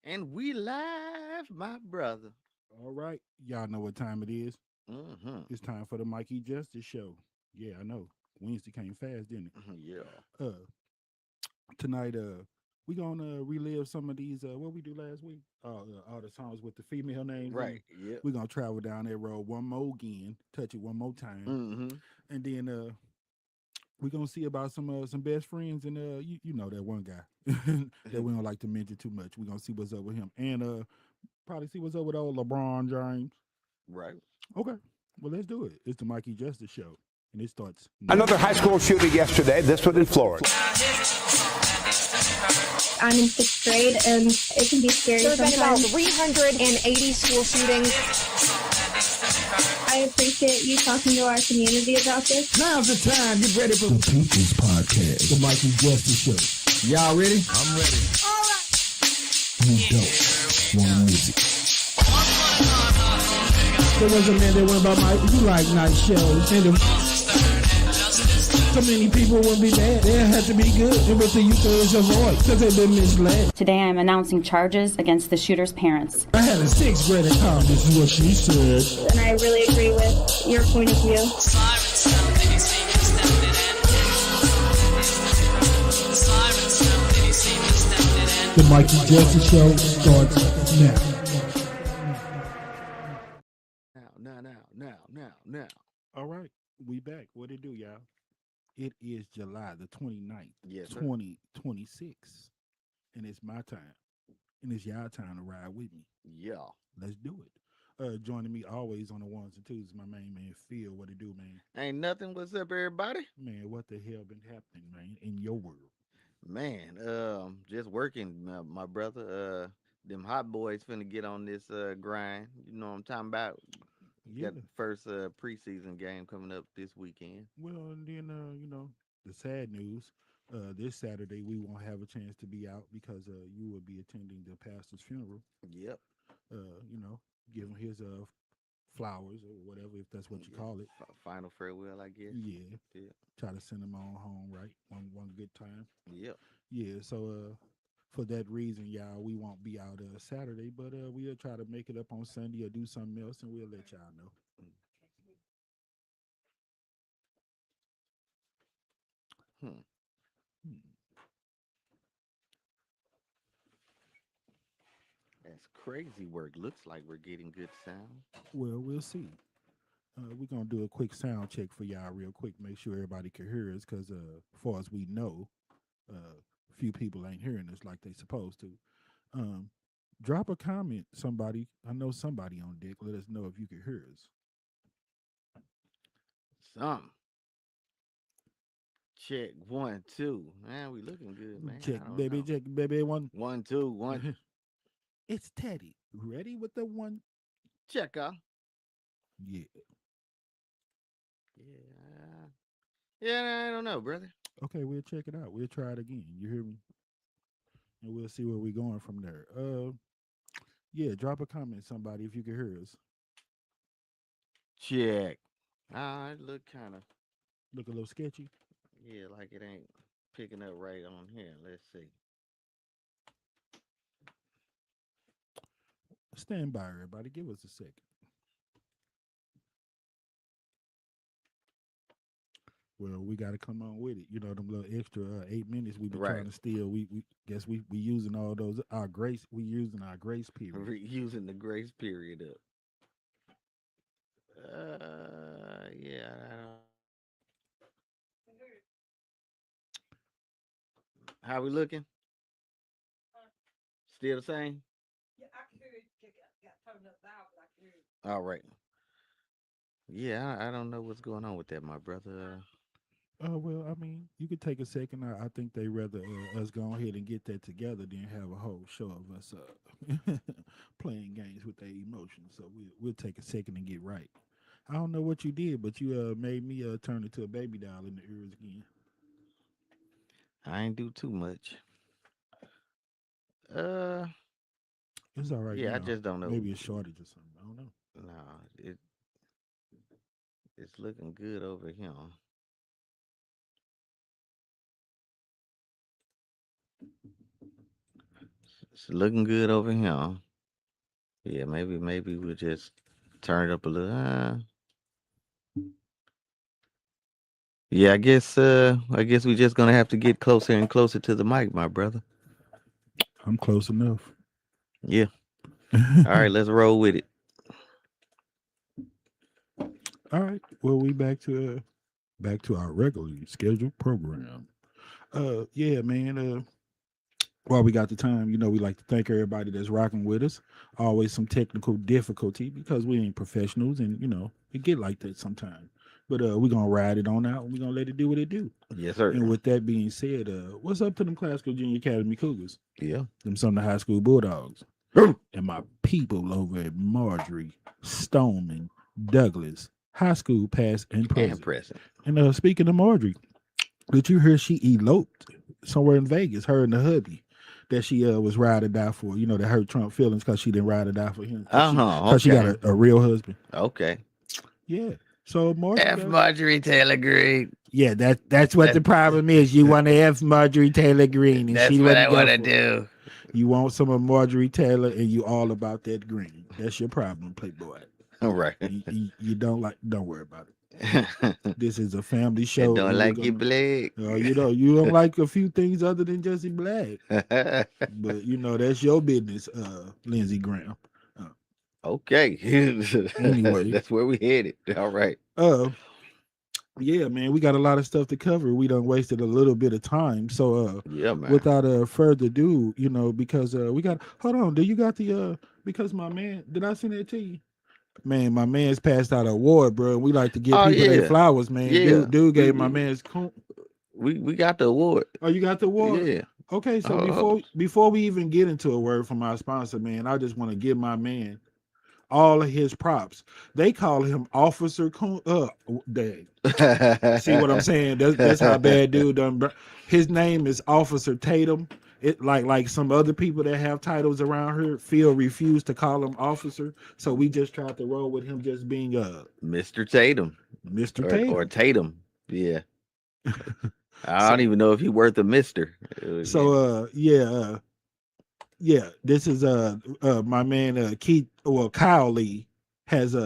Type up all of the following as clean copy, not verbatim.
And we live, my brother. All right. Y'all know what time it is. Mm-hmm. It's time for the Mikey Justice Show. Yeah, I know. Wednesday came fast, didn't Yeah. it? Tonight, we gonna relive some of these. What we do last week? All the songs with the female names in Right. them. Yep. We gonna travel down that road one more again, touch it one more time, Mm-hmm. and then we gonna see about some best friends and you know that one guy that we don't like to mention too much. We gonna see what's up with him and probably see what's up with old LeBron James. Right. Okay. Well, let's do it. It's the Mikey Justice Show, and it starts now. Another high school shooting yesterday, this one in Florida. I'm in sixth grade, and it can be scary There have been about sometimes. 380 school shootings. I appreciate you talking to our community about this. Now's the time. Get ready for The People's Podcast. the Mikey Justice Show. Y'all ready? I'm ready. You don't want music. There was a man that went by Mike. You like night shows. And so many people wouldn't be mad. They have to be good. And what the youth is avoid because they've been misled. Today I am announcing charges against the shooter's parents. I had a sixth grader call. This is what she said. And I really agree with your point of view. The Mikey Justice Show starts now. Now. All right. We back. What it do, y'all? It is July the 29th, Yes, sir. 2026. And it's my time. And it's y'all time to ride with me. Yeah. Let's do it. Joining me always on the ones and twos, my main man Phil. What it do, man? Ain't nothing. What's up, everybody? Man, what the hell been happening, man, in your world? Man, just working, my brother. Them hot boys finna get on this grind. You know what I'm talking about? Yeah. Got the first preseason game coming up this weekend. Well, and then you know, the sad news. This Saturday we won't have a chance to be out because you will be attending the pastor's funeral. Yep. You know, give him his flowers or whatever, if that's what you Yeah. call it. Final farewell, I guess. Yeah. Yeah. Try to send him on home, right? One good time. Yep. Yeah. So for that reason, y'all, we won't be out Saturday, but we'll try to make it up on Sunday or do something else, and we'll let y'all know. Hmm. Hmm. That's crazy work. Looks like we're getting good sound. Well, we'll see. We're gonna do a quick sound check for y'all real quick, make sure everybody can hear us, because far as we know, few people ain't hearing us like they supposed to. Um, Drop a comment, somebody. I know somebody on deck. Let us know if you can hear us. Some. Check 1, 2. Man, we looking good, man. Check, I don't baby, know. check, baby. One. 1, 2, 1. It's Teddy. Ready with the one? Check out. Yeah. Yeah. Yeah, I don't know, brother. Okay, we'll check it out. We'll try it again. You hear me? And we'll see where we're going from there. Yeah, drop a comment, somebody, if you can hear us. Check. It look kind of, Look a little sketchy. yeah, like it ain't picking up right on here. Let's see. Stand by, everybody. Give us a second. Well, we got to come on with it. You know, them little extra 8 minutes we been Right. trying to steal. We guess we using all those our grace. We using our grace period. Using the grace period up. Yeah, I don't. How we looking? Still the same? All right. Yeah, I don't know what's going on with that, my brother. Well, I mean, you could take a second. I think they rather us go ahead and get that together than have a whole show of us playing games with their emotions. So we'll take a second and get right. I don't know what you did, but you made me turn into a baby doll in the ears again. I ain't do too much. Uh, It's all right. yeah, I now. just don't know. Maybe a shortage or something. I don't know. No, it's looking good over here. It's looking good over here. Yeah, maybe we'll just turn it up a little. Yeah, I guess we're just gonna have to get closer and closer to the mic, my brother. I'm close enough. Yeah. All right, let's roll with it. All right. Well, we back to our regularly scheduled program. Yeah, man. While we got the time, we like to thank everybody that's rocking with us. Always some technical difficulty because we ain't professionals, and it get like that sometimes. But we're gonna ride it on out and we're gonna let it do what it do. Yes, sir. And with that being said, what's up to them Classical Junior Academy Cougars? Yeah. Them Sumner High School Bulldogs. And my people over at Marjorie, Stoneman, Douglas, high school past and present. And speaking of Marjorie, did you hear she eloped somewhere in Vegas, her and the hubby, that she was ride or die for, that hurt Trump feelings because she didn't ride or die for him. Because she got a real husband. Okay. Yeah. So Marjorie Taylor Greene. Yeah, that's what the problem is. You want to F Marjorie Taylor Greene. And that's what I want to do. You want some of Marjorie Taylor and you all about that green. That's your problem, Playboy. All right. You don't worry about it. This is a family show. Don't like you black. You don't like a few things other than Jesse Black. But that's your business, Lindsey Graham. Okay. Anyway, that's where we headed. All right. Yeah, man, we got a lot of stuff to cover. We done wasted a little bit of time. So yeah, man. Without further ado, because we got hold on, do you got the because my man, did I send it to you? Man, my man's passed out an award, bro. We like to give people their flowers, man. Yeah. Dude gave my man's we got the award. Oh, you got the award? Yeah. Okay, so before we even get into a word from our sponsor, man, I just want to give my man all of his props. They call him Officer Dang. See what I'm saying? That's how bad dude done. His name is Officer Tatum. It like some other people that have titles around here, Phil refused to call him officer, so we just tried to roll with him just being Mr. Tatum. Mr. Tatum or Tatum. Yeah. I don't even know if he's worth a mister. So this is my man Kyle Lee has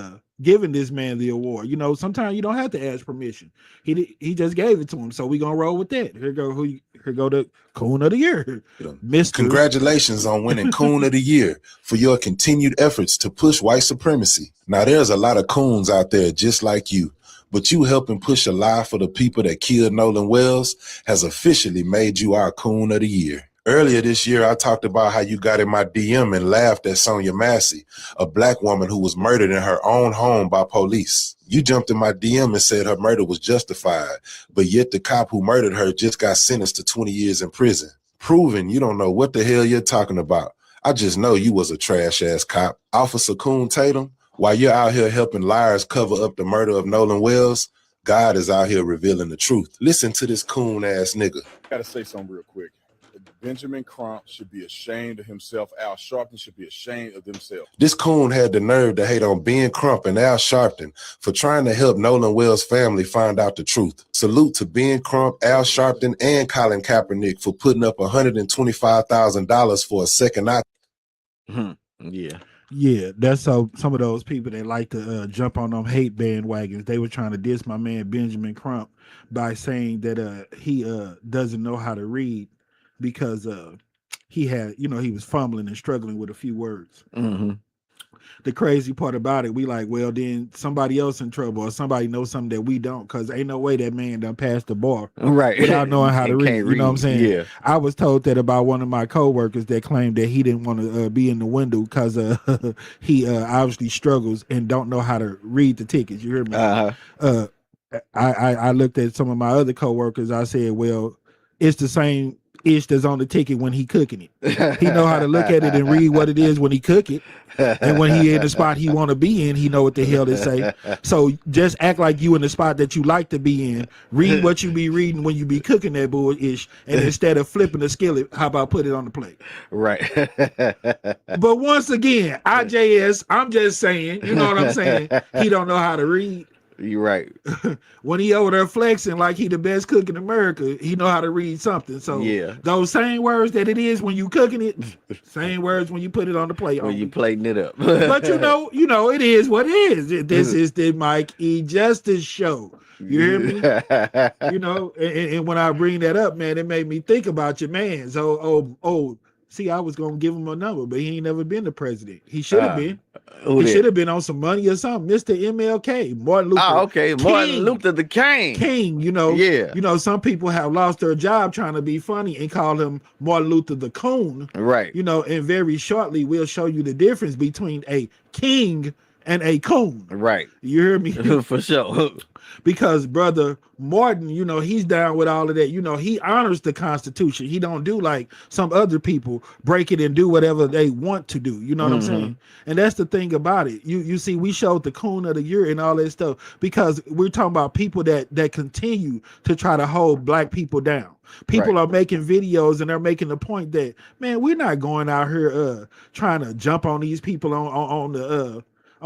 given this man the award. Sometimes you don't have to ask permission. He just gave it to him, so we gonna roll with that. Here go the Coon of the Year, Mr. Congratulations on winning Coon of the Year for your continued efforts to push white supremacy. Now there's a lot of coons out there just like you, but you helping push a lie for the people that killed Nolan Wells has officially made you our Coon of the Year. Earlier this year, I talked about how you got in my DM and laughed at Sonia Massey, a black woman who was murdered in her own home by police. You jumped in my DM and said her murder was justified, but yet the cop who murdered her just got sentenced to 20 years in prison, proving you don't know what the hell you're talking about. I just know you was a trash-ass cop. Officer Coon Tatum, while you're out here helping liars cover up the murder of Nolan Wells, God is out here revealing the truth. Listen to this coon-ass nigga. I gotta say something real quick. Benjamin Crump should be ashamed of himself. Al Sharpton should be ashamed of themselves. This coon had the nerve to hate on Ben Crump and Al Sharpton for trying to help Nolan Wells' family find out the truth. Salute to Ben Crump, Al Sharpton, and Colin Kaepernick for putting up $125,000 for a second eye. Yeah, that's how some of those people that like to jump on them hate bandwagons. They were trying to diss my man Benjamin Crump by saying that he doesn't know how to read, because he had, he was fumbling and struggling with a few words. Mm-hmm. The crazy part about it, we like, well, then somebody else in trouble or somebody knows something that we don't, because ain't no way that man done passed the bar without knowing how to read. You know what I'm saying? Yeah. I was told that about one of my coworkers that claimed that he didn't want to be in the window because he obviously struggles and don't know how to read the tickets. You hear me? I looked at some of my other coworkers. I said, well, it's the same ish that's on the ticket when he cooking it. He know how to look at it and read what it is when he cook it, and when he in the spot he want to be in, he know what the hell they say. So just act like you in the spot that you like to be in. Read what you be reading when you be cooking that bullish, and instead of flipping the skillet, how about put it on the plate? Right. But once again, I'm just saying, you know what I'm saying? He don't know how to read. You're right. When he over there flexing like he the best cook in America, he know how to read something. So Yeah. those same words that it is when you cooking it, same words when you put it on the plate. When you plating it up. But you know, it is what it is. This is the Mike E. Justice show. You hear me? You know, and when I bring that up, man, it made me think about your man. So, see, I was gonna give him a number, but he ain't never been the president. He should have been. He should have been on some money or something. Mr. MLK, Martin Luther. Oh, okay. King. Martin Luther the King. King, you know. Yeah. You know, some people have lost their job trying to be funny and call him Martin Luther the Coon. Right. You know, and very shortly we'll show you the difference between a king and a coon. Right. You hear me? For sure. Because brother Martin, you know, he's down with all of that. You know, he honors the Constitution. He don't do like some other people, break it and do whatever they want to do. You know what I'm saying? And that's the thing about it. You see, we showed the Coon of the Year and all that stuff because we're talking about people that continue to try to hold black people down. People are making videos and they're making the point that, man, we're not going out here trying to jump on these people on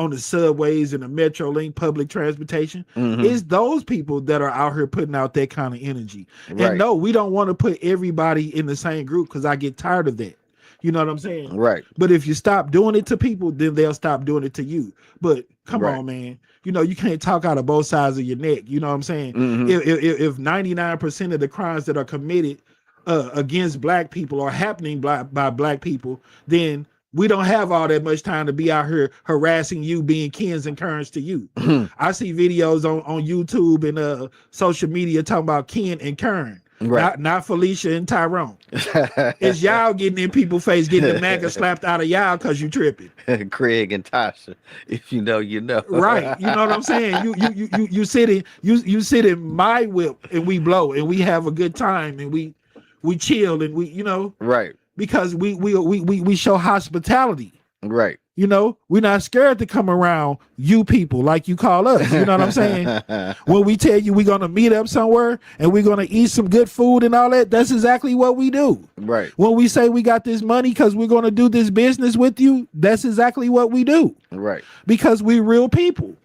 the subways and the Metrolink public transportation. It's those people that are out here putting out that kind of energy. And no, we don't want to put everybody in the same group because I get tired of that. You know what I'm saying? Right. But if you stop doing it to people, then they'll stop doing it to you. But come on, man. You know, you can't talk out of both sides of your neck. You know what I'm saying? If 99% of the crimes that are committed against black people are happening by black people, then we don't have all that much time to be out here harassing you, being Kens and Kerns to you. I see videos on YouTube and social media talking about Ken and Kern, not Felicia and Tyrone. It's y'all getting in people's face, getting the MAGA slapped out of y'all because you tripping. Craig and Tasha, if you know, you know. Right. You know what I'm saying? You sit in my whip and we blow and we have a good time and we chill and we, you know. Right. Because we show hospitality. Right. You know, we're not scared to come around you people like you call us. You know what I'm saying? When we tell you we're going to meet up somewhere and we're going to eat some good food and all that, that's exactly what we do. Right. When we say we got this money because we're going to do this business with you, that's exactly what we do. Right. Because we real people.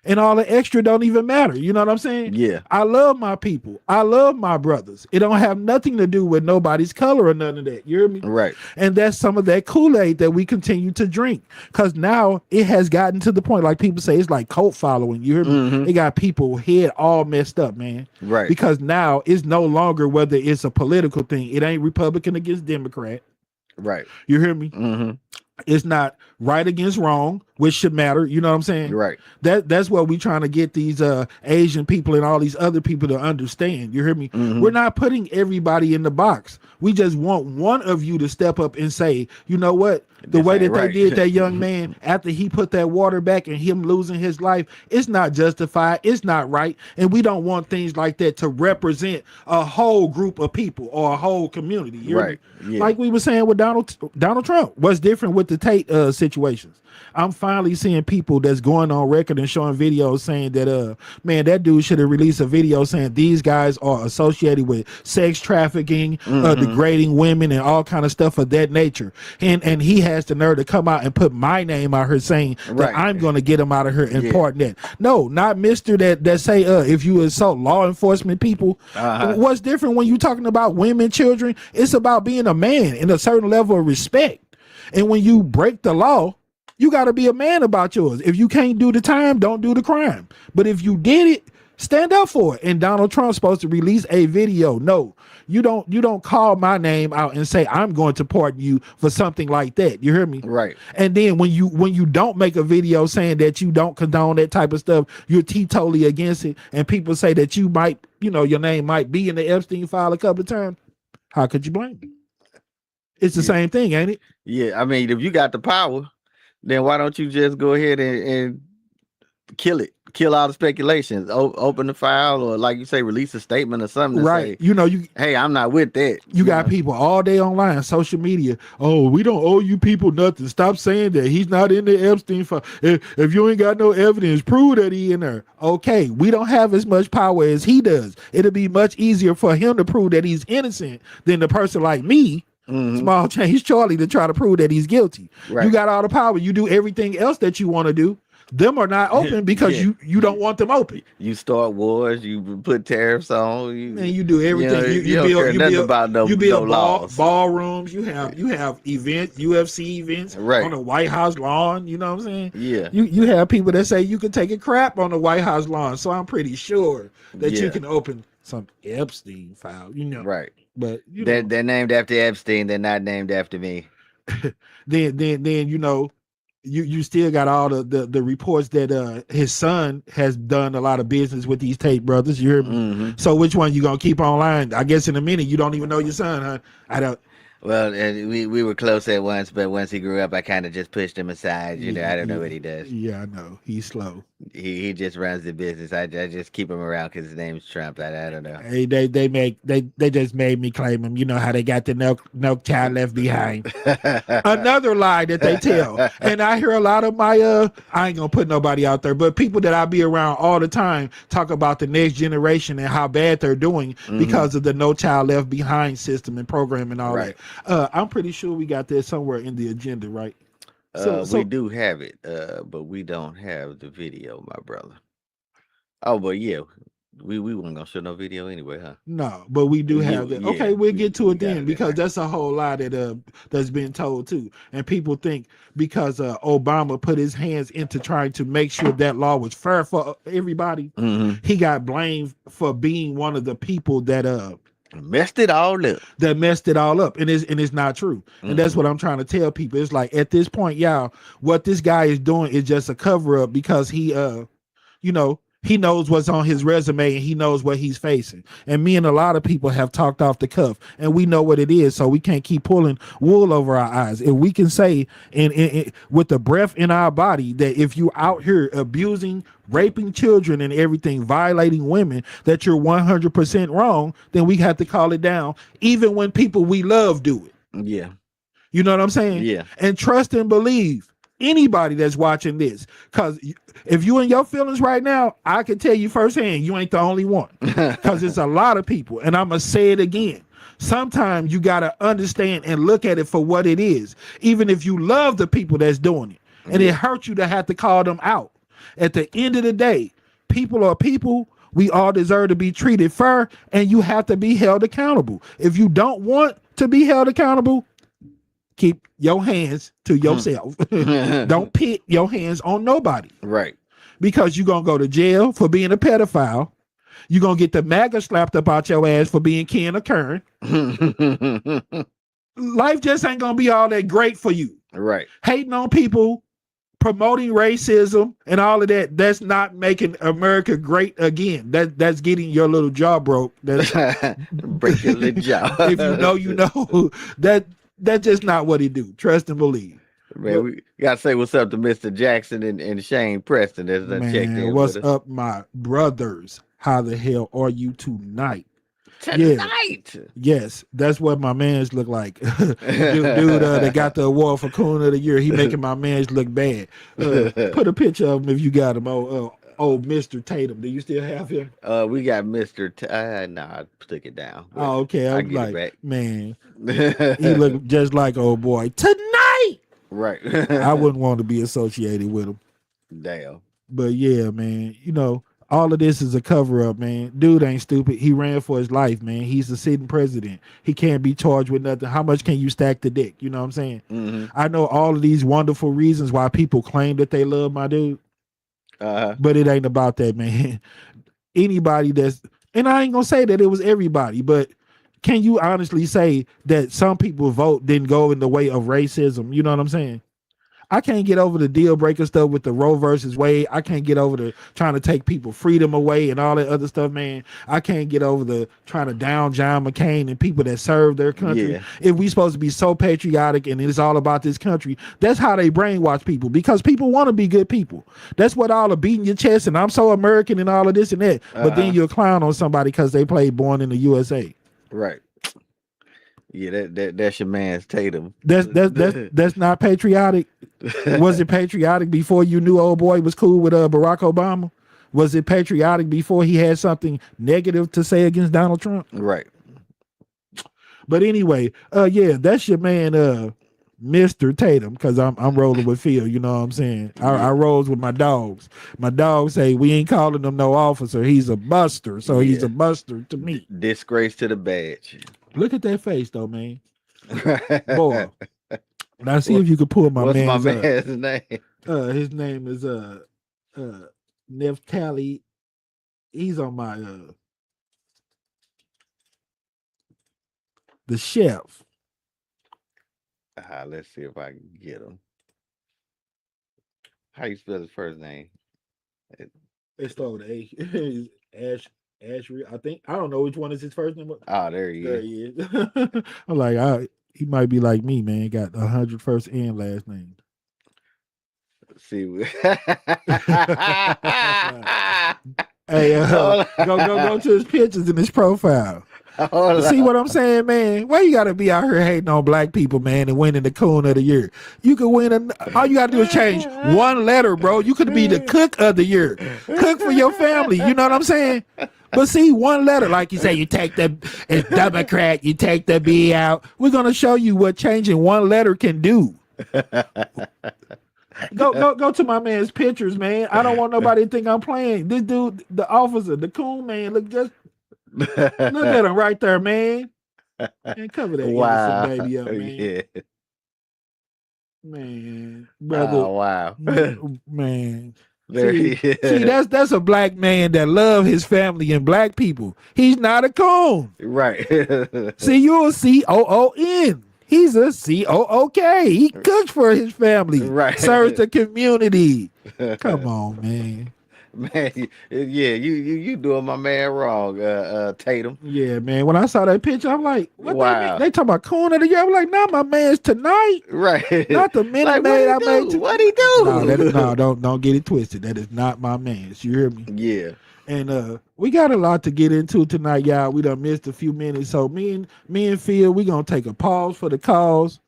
And all the extra don't even matter. You know what I'm saying? Yeah. I love my people. I love my brothers. It don't have nothing to do with nobody's color or none of that. You hear me? Right. And that's some of that Kool-Aid that we continue to drink. Because now it has gotten to the point, like people say, it's like cult following. You hear me? It got people head all messed up, man. Right. Because now it's no longer whether it's a political thing. It ain't Republican against Democrat. Right. You hear me? It's not right against wrong, which should matter. You know what I'm saying? Right. That's what we trying to get these Asian people and all these other people to understand. You hear me? We're not putting everybody in the box. We just want one of you to step up and say, you know what? The way that they did that young man after he put that water back and him losing his life, it's not justified. It's not right. And we don't want things like that to represent a whole group of people or a whole community. You hear me? Yeah. Like we were saying with Donald Trump. What's different with the Tate situations? I'm finally seeing people that's going on record and showing videos saying that man, that dude should have released a video saying these guys are associated with sex trafficking, degrading women and all kind of stuff of that nature. And he has the nerve to come out and put my name out here saying that I'm going to get him out of here and pardon that. No, not Mr. that say if you assault law enforcement people. What's different when you talking about women, children? It's about being a man in a certain level of respect. And when you break the law, you got to be a man about yours. If you can't do the time, don't do the crime. But if you did it, stand up for it. And Donald Trump's supposed to release a video. No, you don't call my name out and say I'm going to pardon you for something like that. You hear me? Right. And then when you don't make a video saying that you don't condone that type of stuff, you're teetotally against it, and people say that you might, your name might be in the Epstein file a couple of times, how could you blame me? It's the same thing, ain't it? Yeah, I mean, if you got the power, then why don't you just go ahead and kill it? Kill all the speculations. Open the file, or like you say, release a statement or something. Right. Say, hey, I'm not with that. You got people all day online, social media. Oh, we don't owe you people nothing. Stop saying that. He's not in the Epstein file. If you ain't got no evidence, prove that he in there. Okay, we don't have as much power as he does. It'll be much easier for him to prove that he's innocent than the person like me. Small change Charlie to try to prove that he's guilty. Right. You got all the power. You do everything else that you want to do. them are not open because Yeah. you don't want them open. You start wars, you put tariffs on, And you do everything. you don't care nothing about no laws. Ballrooms. You have events, UFC events Right. on the White House lawn. You know what I'm saying? Yeah. You have people that say you can take a crap on the White House lawn. So I'm pretty sure that you Yeah. can open some Epstein file. You know, Right. But you know, They're named after Epstein. They're not named after me. then you know. You still got all the reports that his son has done a lot of business with these Tate brothers. You hear me? Mm-hmm. So which one you gonna keep online? I guess in a minute you don't even know your son, huh? I don't. Well, and we were close at once, but once he grew up, I kind of just pushed him aside. You know, I don't know what he does. Yeah, I know he's slow. He just runs the business. I just keep him around because his name's Trump. I don't know. Hey, they just made me claim him. You know how they got the no child left behind. Another lie that they tell, and I hear a lot of my I ain't gonna put nobody out there, but people that I be around all the time talk about the next generation and how bad they're doing because of the no child left behind system and program and all Right. that. I'm pretty sure we got that somewhere in the agenda, right? We do have it, but we don't have the video, my brother. Oh, but yeah, we weren't gonna show no video anyway, huh? No, but we do have that. Yeah, Okay, we'll get to we it got then it because there. that's a whole lot that that's been told too. And people think because Obama put his hands into trying to make sure that law was fair for everybody, he got blamed for being one of the people that messed it all up. That messed it all up, and it's not true. And that's what I'm trying to tell people. It's like at this point, y'all, what this guy is doing is just a cover up because he you know, he knows what's on his resume and he knows what he's facing. And me and a lot of people have talked off the cuff and we know what it is. So we can't keep pulling wool over our eyes. If we can say in with the breath in our body that if you out here abusing, raping children and everything, violating women, that you're 100% wrong, then we have to call it down, even when people we love do it. Yeah. You know what I'm saying? Yeah. And trust and believe anybody that's watching this, because if you in your feelings right now, I can tell you firsthand, you ain't the only one, because it's a lot of people. And I'm gonna say it again. Sometimes you gotta understand and look at it for what it is, even if you love the people that's doing it, and it hurts you to have to call them out. At the end of the day, people are people. We all deserve to be treated fair, and you have to be held accountable. If you don't want to be held accountable, keep your hands to yourself. Don't put your hands on nobody. Right. Because you're going to go to jail for being a pedophile. You're going to get the MAGA slapped up out your ass for being Ken or Kern. Life just ain't going to be all that great for you. Right. Hating on people, promoting racism and all of that, that's not making America great again. That's getting your little jaw broke. That's break your little jaw. If you know, you know. That's just not what he do. Trust and believe. Man, we gotta say what's up to Mr. Jackson and Shane Preston. That's checked in. What's with us. up, my brothers? How the hell are you tonight? Tonight. Yes, that's what my mans look like. dude that got the award for Coon of the Year. He making my mans look bad. Put a picture of him if you got him. Old Mr. Tatum. Do you still have him? We got Mr. Nah, I took it down. Oh, okay. I'll I'm get it like, back. man, he look just like old boy tonight. Right. I wouldn't want to be associated with him. Damn. But yeah, man, you know, all of this is a cover up, man. Dude ain't stupid. He ran for his life, man. He's the sitting president. He can't be charged with nothing. How much can you stack the dick? You know what I'm saying? I know all of these wonderful reasons why people claim that they love my dude. But it ain't about that, man. Anybody that's, and I ain't gonna say that it was everybody, but can you honestly say that some people vote didn't go in the way of racism? You know what I'm saying? I can't get over the deal breaker stuff with the Roe versus Wade. I can't get over the trying to take people freedom away and all that other stuff, man. I can't get over the trying to down John McCain and people that serve their country. Yeah. If we supposed to be so patriotic and it's all about this country, that's how they brainwash people, because people want to be good people. That's what all the beating your chest and I'm so American and all of this and that. But then you'll clown on somebody because they played Born in the USA. Right. Yeah, that's your man's Tatum. That's not patriotic. Was it patriotic before you knew old boy was cool with Barack Obama? Was it patriotic before he had something negative to say against Donald Trump? Right. But anyway, yeah, that's your man Mr. Tatum, because I'm rolling with Phil. You know what I'm saying? I rolls with my dogs. My dogs say we ain't calling him no officer. He's a buster, so he's a buster to me. Disgrace to the badge. Look at that face, though, man. Boy, now see if you can pull my What's man's my man's name? His name is Neftali. He's on my the chef. Let's see if I can get him. How you spell his first name? It started with A. Ashry. I think I don't know which one is his first name. Oh, there he There is. he is. I'm like, he might be like me, man. Got 100 first and last name. Let's see. Hey, go to his pictures in his profile. See what I'm saying, man? Why you gotta be out here hating on black people, man, and winning the Coon of the Year? You can win. All you gotta do is change one letter, bro. You could be the Cook of the Year. Cook for your family. You know what I'm saying? But see, one letter, like you say, you take it's Democrat, you take the B out. We're gonna show you what changing one letter can do. Go to my man's pictures, man. I don't want nobody to think I'm playing. This dude, the officer, the Coon man, look at him right there, man. Man, cover that innocent baby up, man. Yeah. Man, brother. Oh, wow. Man. There he is. See, that's a black man that love his family and black people. He's not a coon. Right. See, you're a COON. He's a COOK. He cooks for his family. Right. Serves the community. Come on, man. Man, yeah, you doing my man wrong, Tatum. Yeah, man. When I saw that picture, I'm like, what Wow. they talking about Coon of the Year? I'm like, nah, my man's tonight. Right. Not the Minute Like, Maid I what'd he made. do? What'd he do? No, don't get it twisted. That is not my man's. You hear me? Yeah. And we got a lot to get into tonight, y'all. We done missed a few minutes. So me and Phil, we gonna take a pause for the cause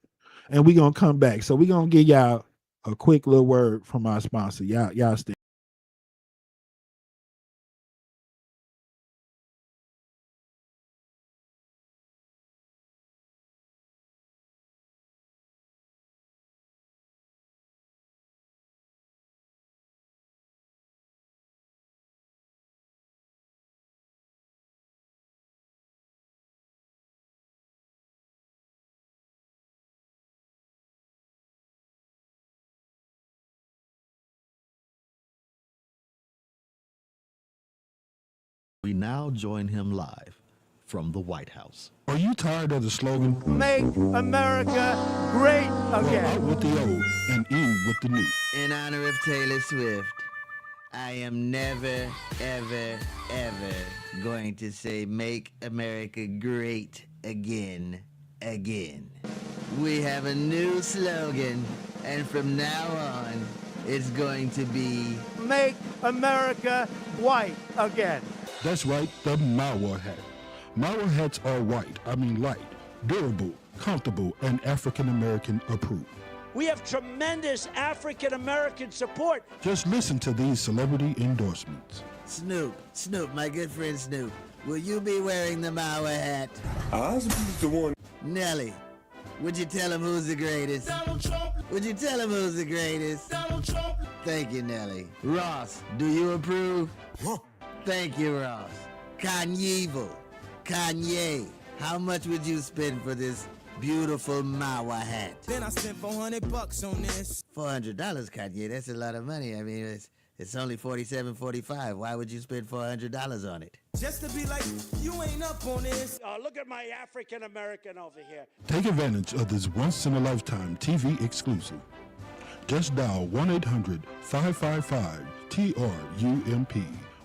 and we gonna come back. So we gonna give y'all a quick little word from our sponsor. Y'all stay. We now join him live from the White House. Are you tired of the slogan? Make America great again. Go out with the old and in with the new. In honor of Taylor Swift, I am never, ever, ever going to say make America great again. We have a new slogan, and from now on, it's going to be Make America white again. That's right, the Mawa hat. Mawa hats are white, light, durable, comfortable, and African-American approved. We have tremendous African-American support. Just listen to these celebrity endorsements. Snoop, my good friend Snoop. Will you be wearing the Mawa hat? I was the one. Nelly, would you tell him who's the greatest? Donald Trump. Would you tell him who's the greatest? Donald Trump. Thank you, Nelly. Ross, do you approve? Huh? Thank you, Ross. Kanye, how much would you spend for this beautiful Mawa hat? Then I spent $400 on this. $400, Kanye, that's a lot of money. I mean, it's only $47.45. Why would you spend $400 on it? Just to be like, you ain't up on this. Look at my African-American over here. Take advantage of this once-in-a-lifetime TV exclusive. Just dial 1-800-555-TRUMP.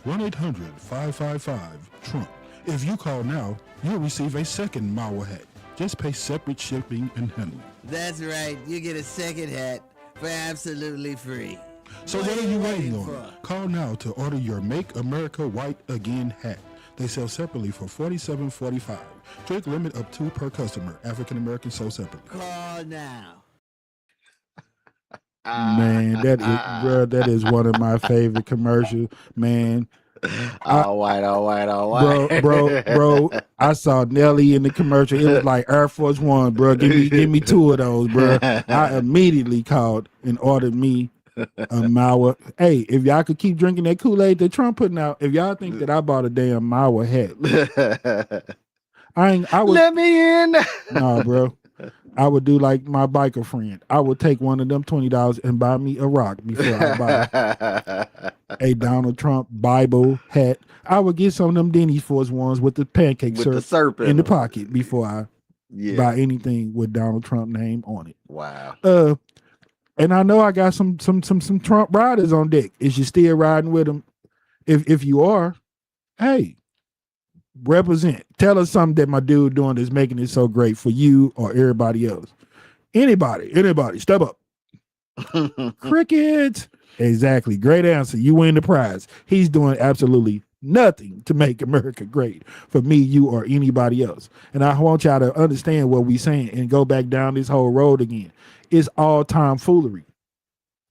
1-800-555-TRUMP. If you call now, you'll receive a second Mawa hat. Just pay separate shipping and handling. That's right. You get a second hat for absolutely free. So what are you waiting on? Call now to order your Make America White Again hat. They sell separately for $47.45. Drink limit of 2 per customer. African American sold separately. Call now. Man, that is one of my favorite commercials. Man, All white. Bro. I saw Nelly in the commercial. It was like Air Force One, bro. Give me 2 of those, bro. I immediately called and ordered me a Mauer. Hey, if y'all could keep drinking that Kool-Aid that Trump putting out, if y'all think that I bought a damn Mauer hat, I would let me in. Nah, bro. I would do like my biker friend. I would take one of them $20 and buy me a rock before I buy a Donald Trump Bible hat. I would get some of them Denny's Force ones with the pancake syrup in the pocket before I buy anything with Donald Trump name on it. Wow. And I know I got some Trump riders on deck. Is you still riding with them? If you are, hey, represent. Tell us something that my dude doing that's making it so great for you or everybody else. Anybody, step up. Cricket. Exactly. Great answer. You win the prize. He's doing absolutely nothing to make America great for me, you, or anybody else. And I want y'all to understand what we're saying and go back down this whole road again. It's all tomfoolery.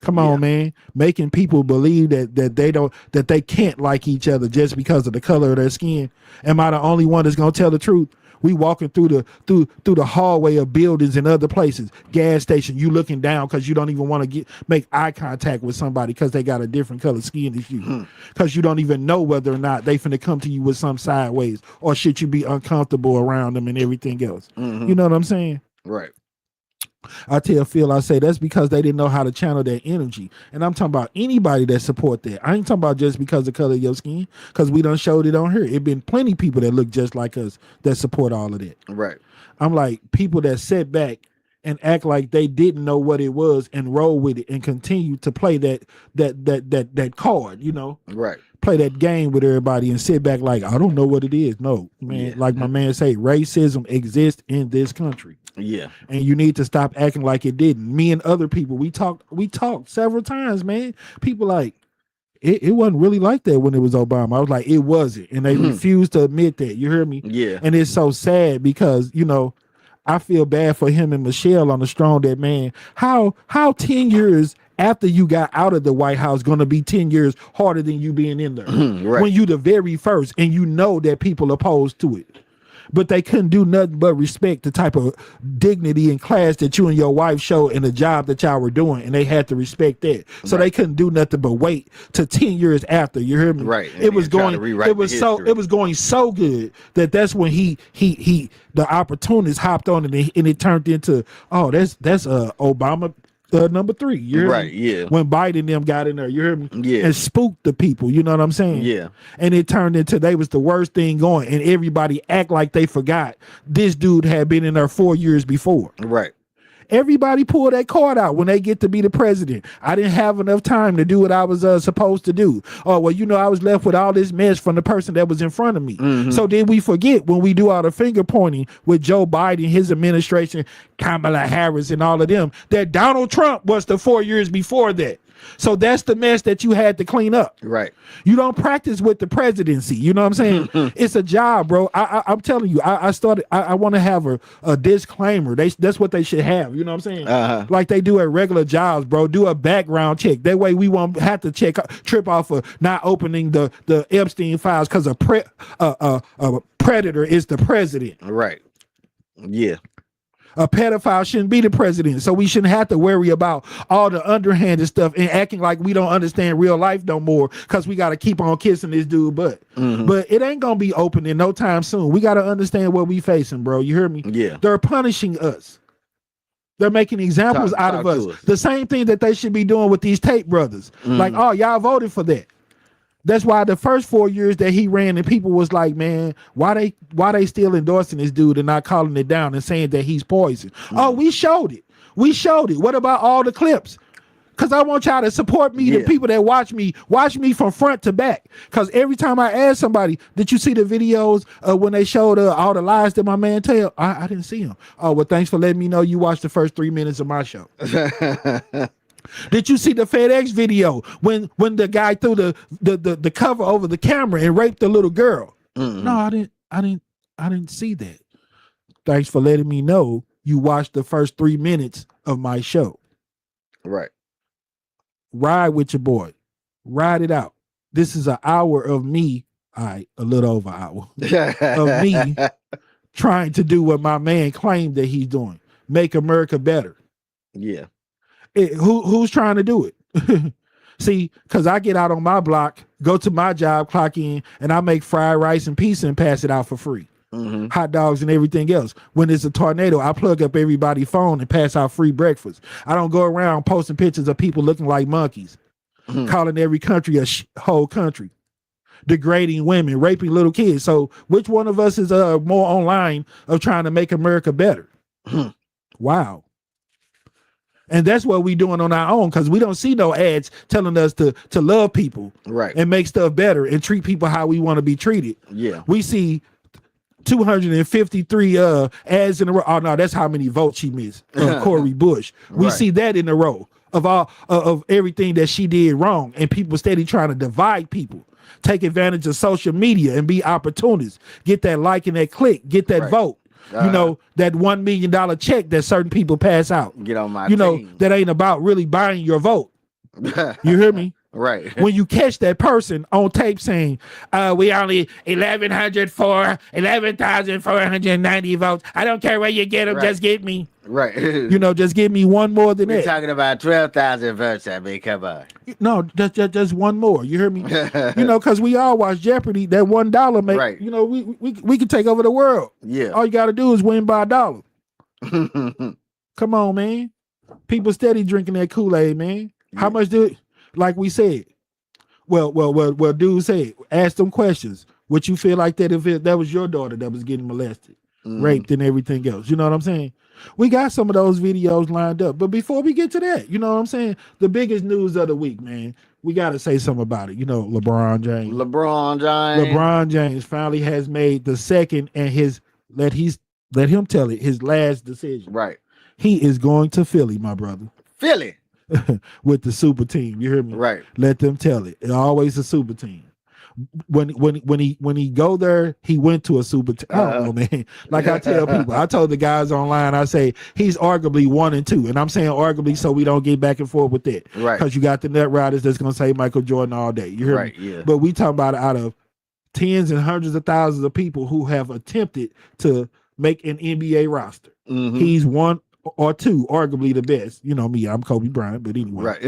Come on, man. Making people believe that they can't like each other just because of the color of their skin. Am I the only one that's gonna tell the truth? We walking through the hallway of buildings and other places, gas station. You looking down because you don't even want to make eye contact with somebody because they got a different color skin as you. Because you don't even know whether or not they finna come to you with some sideways, or should you be uncomfortable around them and everything else. You know what I'm saying? Right. I tell Phil, I say that's because they didn't know how to channel that energy. And I'm talking about anybody that support that. I ain't talking about just because of the color of your skin, because we done showed it on here. It been plenty of people that look just like us that support all of that. Right. I'm like, people that sit back and act like they didn't know what it was and roll with it and continue to play that card, you know. Right. Play that game with everybody and sit back like, I don't know what it is. No, man, like my man say, racism exists in this country. Yeah. And you need to stop acting like it didn't. Me and other people, we talked several times, man. People like, it wasn't really like that when it was Obama. I was like, it wasn't. And they refused to admit that. You hear me? Yeah. And it's so sad because, you know, I feel bad for him and Michelle on the Strong That Man. How 10 years after you got out of the White House going to be 10 years harder than you being in there? Right. When you the very first and you know that people opposed to it. But they couldn't do nothing but respect the type of dignity and class that you and your wife showed in the job that y'all were doing, and they had to respect that. So they couldn't do nothing but wait to 10 years after. You hear me? Right. It was going so good that's when he the opportunist hopped on and it turned into, oh, that's Obama number 3. You hear right, me? yeah. When Biden and them got in there, you hear me? Yeah. And spooked the people, you know what I'm saying? Yeah. And it turned into they was the worst thing going, and everybody act like they forgot this dude had been in there 4 years before. Right. Everybody pull that card out when they get to be the president. I didn't have enough time to do what I was supposed to do. Oh, well, you know, I was left with all this mess from the person that was in front of me. So then we forget when we do all the finger pointing with Joe Biden, his administration, Kamala Harris, and all of them, that Donald Trump was the 4 years before that. So that's the mess that you had to clean up. Right. You don't practice with the presidency. You know what I'm saying? It's a job, bro. I'm telling you, I want to have a disclaimer. That's what they should have. You know what I'm saying? Like they do at regular jobs, bro. Do a background check. That way we won't have to trip off of not opening the Epstein files because a predator is the president. Right. Yeah. A pedophile shouldn't be the president, so we shouldn't have to worry about all the underhanded stuff and acting like we don't understand real life no more because we got to keep on kissing this dude butt. But it ain't gonna be open in no time soon. We got to understand what we facing, bro. You hear me? Yeah. They're punishing us. They're making examples out of us. The same thing that they should be doing with these Tate brothers. Like, oh, y'all voted for that. That's why the first 4 years that he ran and people was like, man, why they still endorsing this dude and not calling it down and saying that he's poison? Oh, we showed it. What about all the clips? Because I want y'all to support me, the people that watch me from front to back. Because every time I ask somebody, did you see the videos when they showed all the lies that my man tell? I didn't see them. Oh, well, thanks for letting me know you watched the first 3 minutes of my show. Did you see the FedEx video when the guy threw the cover over the camera and raped the little girl? No, I didn't see that. Thanks for letting me know you watched the first 3 minutes of my show. Right. Ride with your boy. Ride it out. this is an hour of me, all right, a little over an hour of me trying to do what my man claimed that he's doing, make America better. Yeah. Who's trying to do it? See, because I get out on my block, go to my job, clock in, and I make fried rice and pizza and pass it out for free. Hot dogs and everything else. When there's a tornado, I plug up everybody's phone and pass out free breakfast. I don't go around posting pictures of people looking like monkeys, calling every country a whole country, degrading women, raping little kids. So which one of us is more online of trying to make America better? Wow. And that's what we doing on our own, because we don't see no ads telling us to love people, right, and make stuff better and treat people how we want to be treated. Yeah. We see 253 ads in a row. Oh no, that's how many votes she missed. Cori Bush. We see that in a row of all of everything that she did wrong, and people steady trying to divide people, take advantage of social media and be opportunists, get that like and that click, get that vote. You know, that $1 million check that certain people pass out. Get on my team. That ain't about really buying your vote. You hear me? Right. When you catch that person on tape saying, we only 11,490 votes. I don't care where you get them, just get me. Right. You know, just give me one more than We're that. talking about 12,000 votes. I mean, come on. No, just one more. You hear me? You know, because we all watch Jeopardy. That $1 make, you know, we can take over the world. Yeah. All you got to do is win by $1. Come on, man. People steady drinking that Kool-Aid, man. Yeah. How much do, like we said, well, dude said, ask them questions. Would you feel like that if that was your daughter that was getting molested, raped, and everything else? You know what I'm saying? We got some of those videos lined up. But before we get to that, you know what I'm saying? The biggest news of the week, man, we got to say something about it. You know, LeBron James. LeBron James finally has made the second and let him tell it, his last decision. Right. He is going to Philly, my brother. Philly. With the super team. You hear me? Right. Let them tell it. It's always a super team. When he go there, he went to a super team. I don't know, man. Like I tell people, I told the guys online, I say he's arguably 1 and 2, and I'm saying arguably so we don't get back and forth with that. Right. Because you got the net riders that's gonna say Michael Jordan all day. You hear me? Yeah. Yeah. But we talking about out of tens and hundreds of thousands of people who have attempted to make an NBA roster. He's 1 or 2, arguably the best. You know me, I'm Kobe Bryant, but anyway. Right.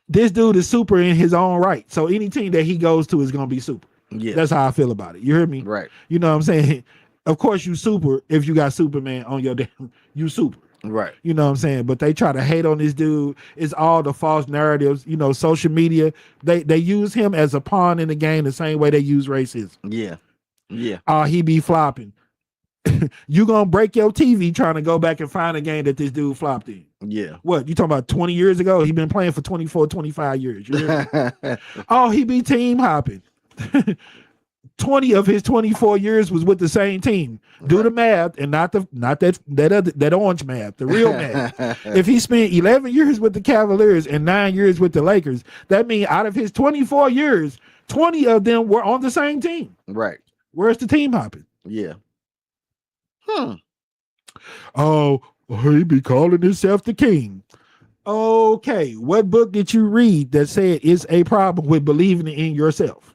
This dude is super in his own right. So any team that he goes to is gonna be super. Yeah. That's how I feel about it. You hear me? Right. You know what I'm saying? Of course you super if you got Superman on your damn, you super. Right. You know what I'm saying? But they try to hate on this dude. It's all the false narratives, you know, social media. They use him as a pawn in the game the same way they use racism. Yeah. Yeah. He be flopping. You gonna break your TV trying to go back and find a game that this dude flopped in. Yeah. What, you talking about 20 years ago? He been playing for 24, 25 years. You hear me? He be team hopping. 20 of his 24 years was with the same team. Do the math, and not that orange math, the real math. If he spent 11 years with the Cavaliers and 9 years with the Lakers, that means out of his 24 years, 20 of them were on the same team. Right. Where's the team hopping? Yeah. Oh, he be calling himself the king. Okay, what book did you read that said it's a problem with believing in yourself?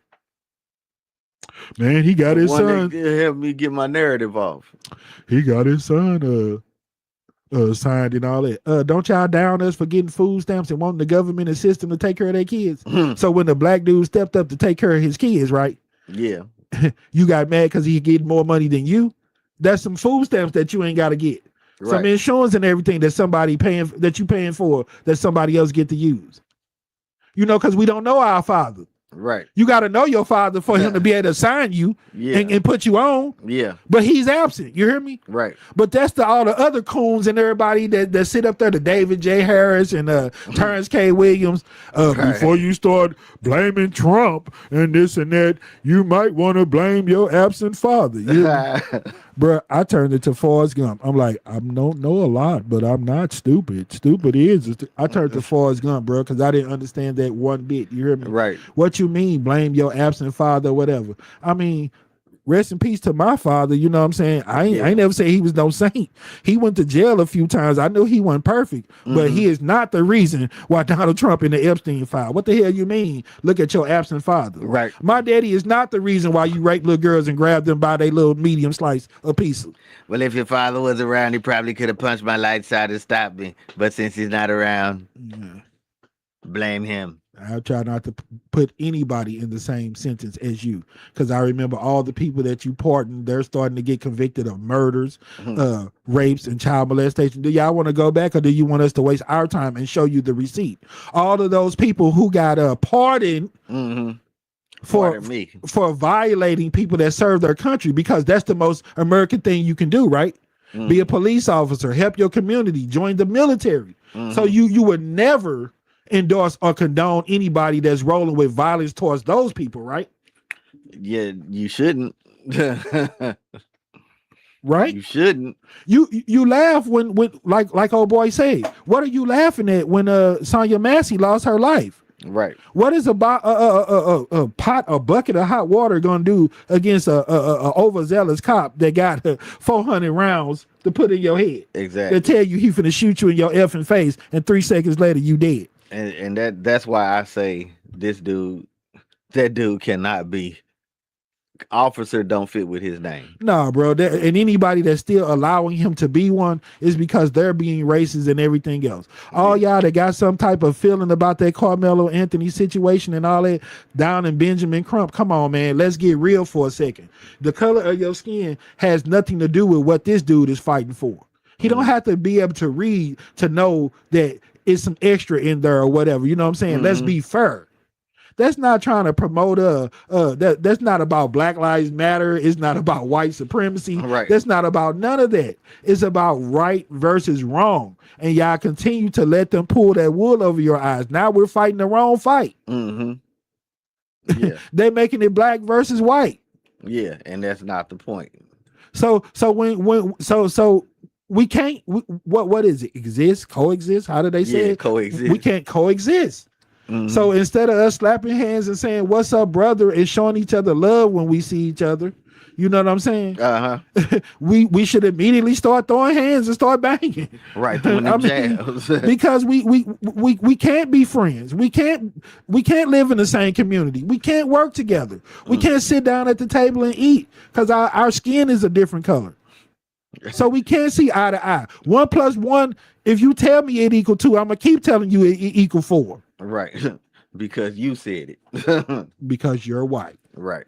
Man, he got his son. Help me get my narrative off. He got his son signed and all that. Don't y'all down us for getting food stamps and wanting the government and system to take care of their kids? So when the black dude stepped up to take care of his kids, right? Yeah. You got mad because he getting more money than you. That's some food stamps that you ain't got to get. Right. Some insurance and everything that somebody paying for that somebody else get to use. You know, because we don't know our father. Right. You got to know your father for him to be able to sign you and put you on. Yeah. But he's absent. You hear me? Right. But that's all the other coons and everybody that sit up there, the David J. Harris and Terrence K. Williams. Before you start blaming Trump and this and that, you might want to blame your absent father. Bro, I turned it to Forrest Gump. I'm like, I don't know a lot, but I'm not stupid. Stupid is. I turned to Forrest Gump, bro, because I didn't understand that one bit. You hear me? Right. What you mean, blame your absent father or whatever? I mean, rest in peace to my father. You know what I'm saying? I ain't never say he was no saint. He went to jail a few times. I know he wasn't perfect, but he is not the reason why Donald Trump in the Epstein file. What the hell you mean? Look at your absent father. Right. My daddy is not the reason why you rape little girls and grab them by their little medium slice of pizza. Well, if your father was around, he probably could have punched my lights out and stopped me. But since he's not around, blame him. I try not to put anybody in the same sentence as you, because I remember all the people that you pardoned, they're starting to get convicted of murders, rapes, and child molestation. Do y'all want to go back, or do you want us to waste our time and show you the receipt? All of those people who got pardoned for violating people that serve their country, because that's the most American thing you can do, right? Be a police officer, help your community, join the military. So you would never endorse or condone anybody that's rolling with violence towards those people, right? Yeah, you shouldn't. Right? You shouldn't. You laugh when like old boy said. What are you laughing at when Sonya Massey lost her life? Right. What is a bucket of hot water gonna do against a overzealous cop that got 400 rounds to put in your head? Exactly. They tell you he finna shoot you in your effing face, and 3 seconds later you dead. And that's why I say that dude cannot be. Officer don't fit with his name. Nah, bro. And anybody that's still allowing him to be one is because they're being racist and everything else. All y'all that got some type of feeling about that Carmelo Anthony situation and all that down in Benjamin Crump, come on, man. Let's get real for a second. The color of your skin has nothing to do with what this dude is fighting for. He don't have to be able to read to know that it's some extra in there or whatever. You know what I'm saying? Let's be fair. That's not trying to promote that's not about Black Lives Matter. It's not about white supremacy. Right. That's not about none of that. It's about right versus wrong. And y'all continue to let them pull that wool over your eyes. Now we're fighting the wrong fight. Yeah. They're making it black versus white. Yeah, and that's not the point. So we can't. What is it? Exist, coexist. How do they say it? Coexist. We can't coexist. So instead of us slapping hands and saying "What's up, brother," and showing each other love when we see each other, you know what I'm saying? We should immediately start throwing hands and start banging. Right. Doing them jabs. Because we can't be friends. We can't live in the same community. We can't work together. We can't sit down at the table and eat because our skin is a different color. So we can't see eye to eye. 1 + 1, if you tell me it equal 2, I'm gonna keep telling you it equal 4. Right. Because you said it. Because you're white. Right.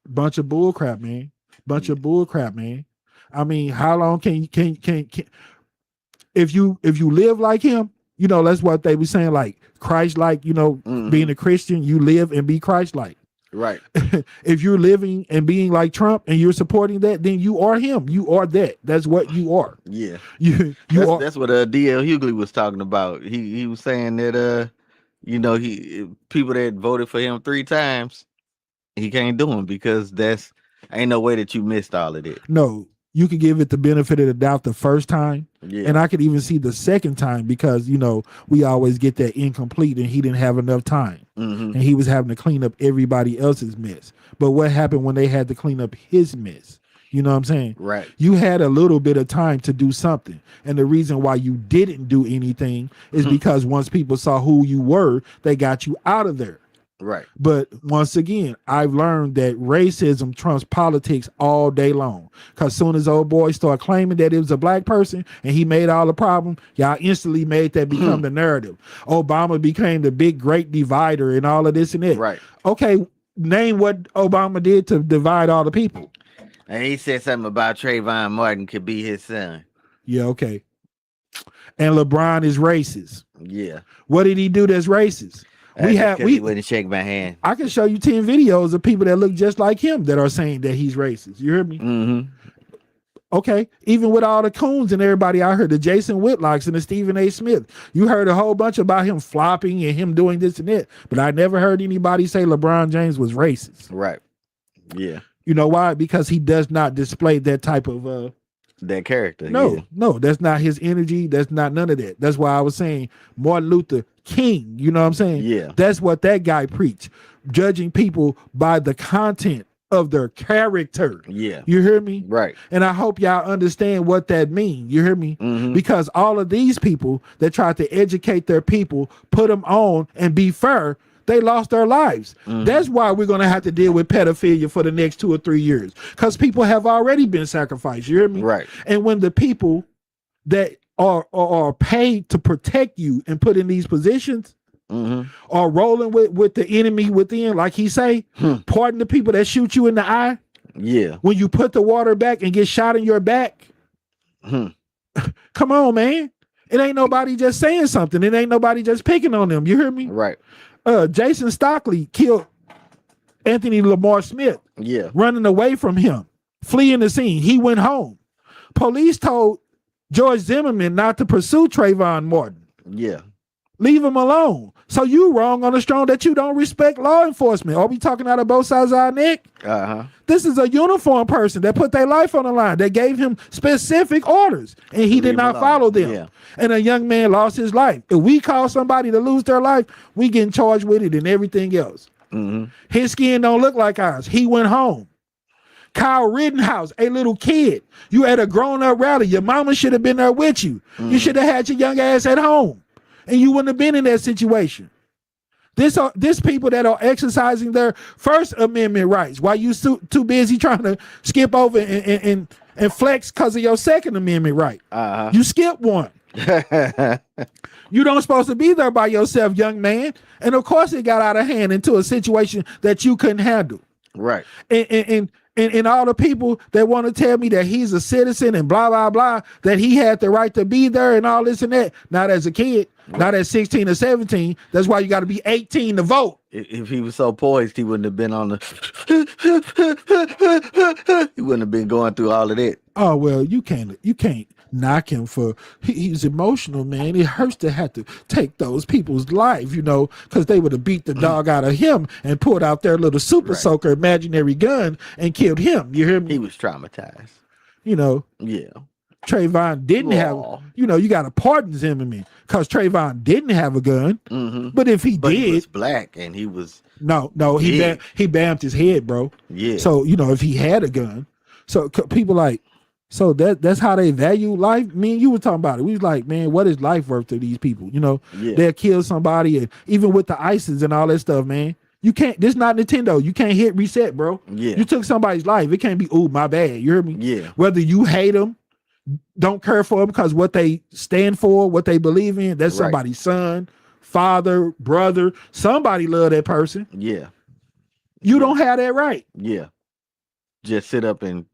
Bunch of bull crap, man. Bunch of bull crap, man. I mean, how long can if you live like him, you know, that's what they be saying, like Christ like, you know, being a Christian, you live and be Christ like. Right. If you're living and being like Trump and you're supporting that, then you are him. You are that. That's what you are. Yeah. That's what D.L. Hughley was talking about. He was saying that you know, people that voted for him 3 times, he can't do them because ain't no way that you missed all of it. No, you could give it the benefit of the doubt the first time. Yeah. And I could even see the second time because, you know, we always get that incomplete and he didn't have enough time. And he was having to clean up everybody else's mess. But what happened when they had to clean up his mess? You know what I'm saying? Right. You had a little bit of time to do something. And the reason why you didn't do anything is because once people saw who you were, they got you out of there. Right. But once again, I've learned that racism trumps politics all day long. Because soon as old boy start claiming that it was a black person and he made all the problem, y'all instantly made that become the narrative. Obama became the big great divider and all of this and that. Right. Okay, name what Obama did to divide all the people. And he said something about Trayvon Martin could be his son. Yeah, okay. And LeBron is racist. Yeah. What did he do that's racist? We wouldn't shake my hand. I can show you 10 videos of people that look just like him that are saying that he's racist. You hear me? Okay. Even with all the coons and everybody out here, the Jason Whitlocks and the Stephen A. Smith, you heard a whole bunch about him flopping and him doing this and that. But I never heard anybody say LeBron James was racist. Right. Yeah. You know why? Because he does not display that type of that character. No, that's not his energy. That's not none of that. That's why I was saying Martin Luther King, you know what I'm saying? Yeah. That's what that guy preached. Judging people by the content of their character. Yeah. You hear me? Right. And I hope y'all understand what that means. You hear me? Because all of these people that tried to educate their people, put them on and be fair, they lost their lives. That's why we're going to have to deal with pedophilia for the next 2 or 3 years, because people have already been sacrificed. You hear me? Right. And when the people that are paid to protect you and put in these positions are rolling with the enemy within, like he say, pardon the people that shoot you in the eye. Yeah. When you put the water back and get shot in your back. Come on, man. It ain't nobody just saying something. It ain't nobody just picking on them. You hear me? Right. Jason Stockley killed Anthony Lamar Smith. Yeah. Running away from him, fleeing the scene. He went home. Police told George Zimmerman not to pursue Trayvon Martin. Yeah. Leave him alone. So you wrong on the strong that you don't respect law enforcement. Are we talking out of both sides of our neck? This is a uniformed person that put their life on the line, that gave him specific orders, and he did not follow them. Yeah. And a young man lost his life. If we cause somebody to lose their life, we getting charged with it and everything else. His skin don't look like ours. He went home. Kyle Rittenhouse, a little kid. You at a grown-up rally. Your mama should have been there with you. You should have had your young ass at home, and you wouldn't have been in that situation. This people that are exercising their First Amendment rights while you too busy trying to skip over and flex because of your Second Amendment right. You skip one. You don't supposed to be there by yourself, young man. And of course it got out of hand into a situation that you couldn't handle. Right. And all the people that want to tell me that he's a citizen and blah, blah, blah, that he had the right to be there and all this and that. Not as a kid, not at 16 or 17. That's why you got to be 18 to vote. If he was so poised, he wouldn't have been on the... he wouldn't have been going through all of that. Oh, well, you can't knock him for he's emotional, man. It hurts to have to take those people's life, you know, because they would have beat the dog out of him and pulled out their little super soaker imaginary gun and killed him. You hear me? He was traumatized. You know. Yeah. Trayvon didn't have, you know, you got to pardon Zimmerman because Trayvon didn't have a gun. But if he did, he was black and he was no, he bammed his head, bro. Yeah. So you know, if he had a gun, so people like. So that's how they value life. Me and you were talking about it. We was like, man, what is life worth to these people? You know, they'll kill somebody, and even with the ISIS and all that stuff, man. You can't. This not Nintendo. You can't hit reset, bro. Yeah. You took somebody's life. It can't be, oh, my bad. You hear me? Yeah. Whether you hate them, don't care for them because what they stand for, what they believe in, that's somebody's son, father, brother. Somebody love that person. Yeah. You don't have that right. Yeah. Just sit up and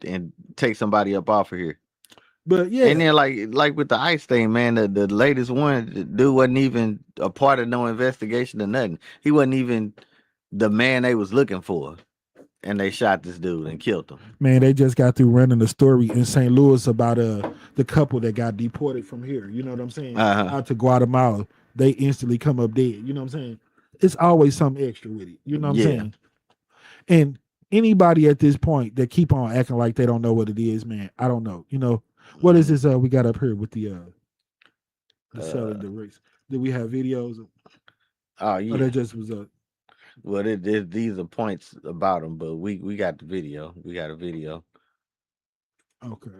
take somebody up off of here. But yeah. And then like with the ICE thing, man, the latest one, the dude wasn't even a part of no investigation or nothing. He wasn't even the man they was looking for. And they shot this dude and killed him. Man, they just got through running a story in St. Louis about the couple that got deported from here. You know what I'm saying? Out to Guatemala. They instantly come up dead. You know what I'm saying? It's always something extra with it. You know what I'm saying? And anybody at this point that keep on acting like they don't know what it is, man, I don't know. You know, what is this we got up here with the selling the race? Did we have videos? Oh, yeah. Or that just was a... Well, these are points about them, but we got the video. We got a video. Okay.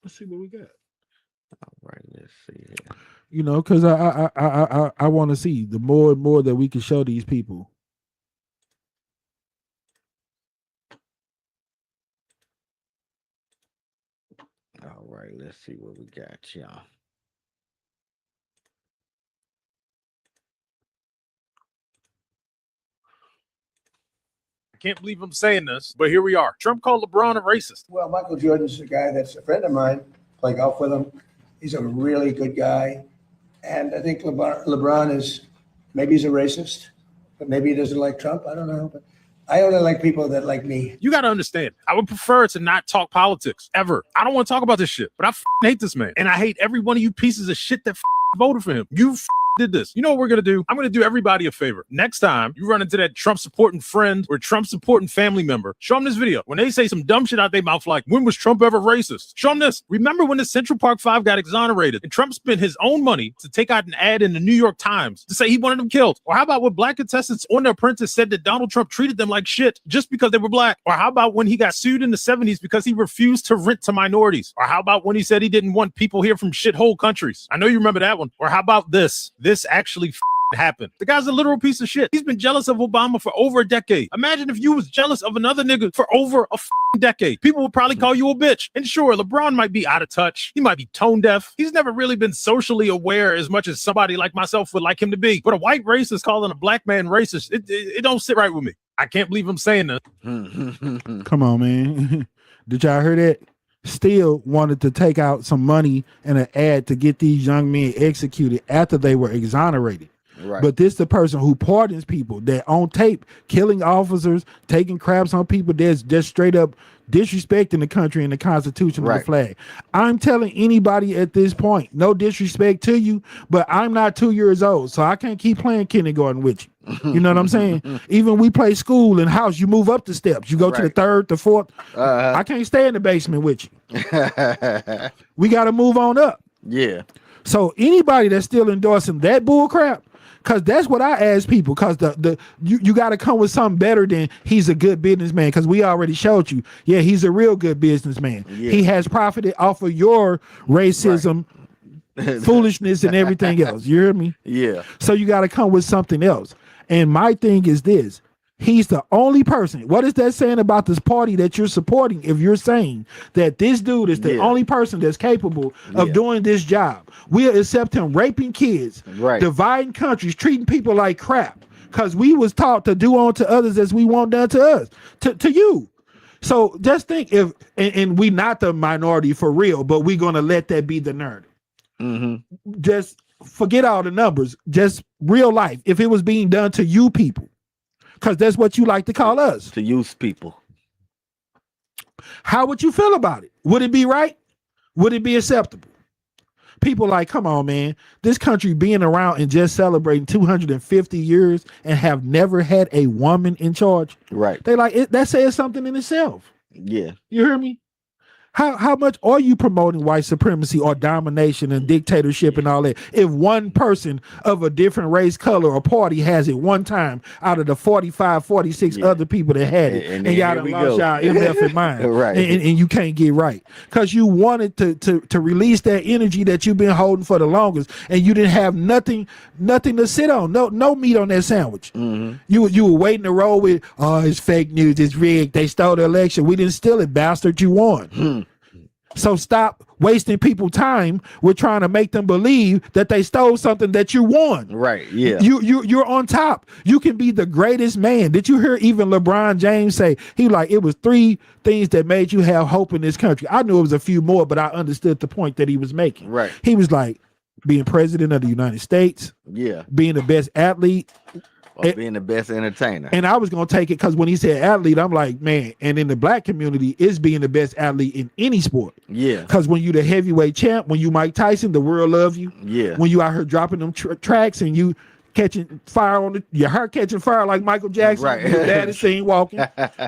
Let's see what we got. All right, let's see here. You know, because I want to see the more and more that we can show these people. All right, let's see what we got, y'all. I can't believe I'm saying this, but here we are. Trump called LeBron a racist. Well, Michael Jordan's a guy that's a friend of mine. Play golf with him. He's a really good guy. And I think LeBron is, maybe he's a racist, but maybe he doesn't like Trump. I don't know. But I only like people that like me. You got to understand, I would prefer to not talk politics ever. I don't want to talk about this shit, but I hate this man. And I hate every one of you pieces of shit that voted for him. You did this. You know what we're going to do? I'm going to do everybody a favor. Next time you run into that Trump supporting friend or Trump supporting family member, show them this video. When they say some dumb shit out their mouth like, when was Trump ever racist? Show them this. Remember when the Central Park 5 got exonerated and Trump spent his own money to take out an ad in the New York Times to say he wanted them killed? Or how about when black contestants on The Apprentice said that Donald Trump treated them like shit just because they were black? Or how about when he got sued in the 70s because he refused to rent to minorities? Or how about when he said he didn't want people here from shithole countries? I know you remember that one. Or how about this? This actually happened. The guy's a literal piece of shit. He's been jealous of Obama for over a decade. Imagine if you was jealous of another nigga for over a decade. People would probably call you a bitch. And sure, LeBron might be out of touch. He might be tone deaf. He's never really been socially aware as much as somebody like myself would like him to be. But a white racist calling a black man racist, it don't sit right with me. I can't believe I'm saying this. Come on, man. Did y'all hear that? Still wanted to take out some money and an ad to get these young men executed after they were exonerated. Right. But this the person who pardons people that on tape killing officers, taking craps on people that's just straight up disrespecting the country and the Constitution and the flag. I'm telling anybody at this point, no disrespect to you, but I'm not 2 years old, so I can't keep playing kindergarten with you. You know what I'm saying? Even we play school and house, you move up the steps. You go to the third, the fourth. I can't stay in the basement with you. We got to move on up. Yeah. So anybody that's still endorsing that bull crap, because that's what I ask people, because you got to come with something better than he's a good businessman, because we already showed you, yeah, he's a real good businessman. Yeah. He has profited off of your racism, foolishness, and everything else. You hear me? Yeah. So you got to come with something else. And my thing is this. He's the only person. What is that saying about this party that you're supporting if you're saying that this dude is the only person that's capable of doing this job? We'll accept him raping kids, dividing countries, treating people like crap, because we was taught to do unto others as we want done to us, to you. So just think if, and we not the minority for real, but we're going to let that be the narrative. Just forget all the numbers, just real life. If it was being done to you people, because that's what you like to call us. To use people. How would you feel about it? Would it be right? Would it be acceptable? People like, come on, man. This country being around and just celebrating 250 years and have never had a woman in charge. Right. They like it. That says something in itself. Yeah. You hear me? How much are you promoting white supremacy or domination and dictatorship and all that? If one person of a different race, color, or party has it one time out of the 45, 46 other people that had it, and y'all done lost y'all MF in mind, right? And you can't get right because you wanted to release that energy that you've been holding for the longest, and you didn't have nothing to sit on, no meat on that sandwich. You were waiting to roll with, oh, it's fake news, it's rigged, they stole the election. We didn't steal it, bastard, you won. So stop wasting people time with trying to make them believe that they stole something that you won. Right. Yeah. You're on top. You can be the greatest man. Did you hear even LeBron James say he like it was 3 things that made you have hope in this country? I knew it was a few more, but I understood the point that he was making. Right. He was like being president of the United States. Yeah. Being the best athlete. Or being the best entertainer. And I was going to take it because when he said athlete, I'm like, man, and in the black community, is being the best athlete in any sport. Yeah. Because when you the heavyweight champ, when you Mike Tyson, the world love you. Yeah. When you out here dropping them tracks and you catching fire on your heart catching fire like Michael Jackson, right? Your dad is seen walking.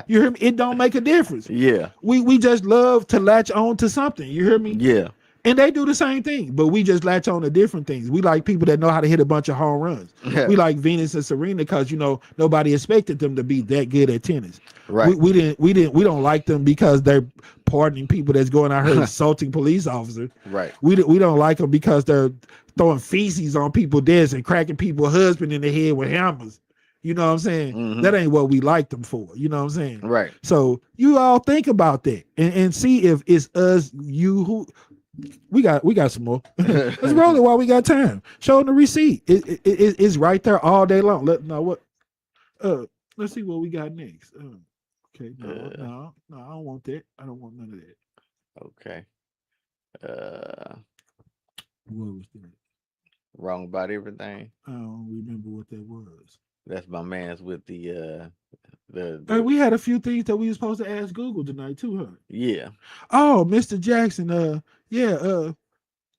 You hear me? It don't make a difference. Yeah. We just love to latch on to something. You hear me? Yeah. And they do the same thing, but we just latch on to different things. We like people that know how to hit a bunch of home runs. We like Venus and Serena because nobody expected them to be that good at tennis. Right. We don't like them because they're pardoning people that's going out here assaulting police officers. Right. We don't like them because they're throwing feces on people's desks and cracking people's husband in the head with hammers. You know what I'm saying? That ain't what we like them for. You know what I'm saying? Right. So you all think about that and see if it's us, you who. We got some more. Let's roll it while we got time. Show them the receipt. It's right there all day long. Let's see what we got next. Okay, no, I don't want that. I don't want none of that. Okay. What was that? Wrong about everything. I don't remember what that was. That's my man's with the Hey, we had a few things that we were supposed to ask Google tonight too, huh? Yeah. Oh, Mr. Jackson,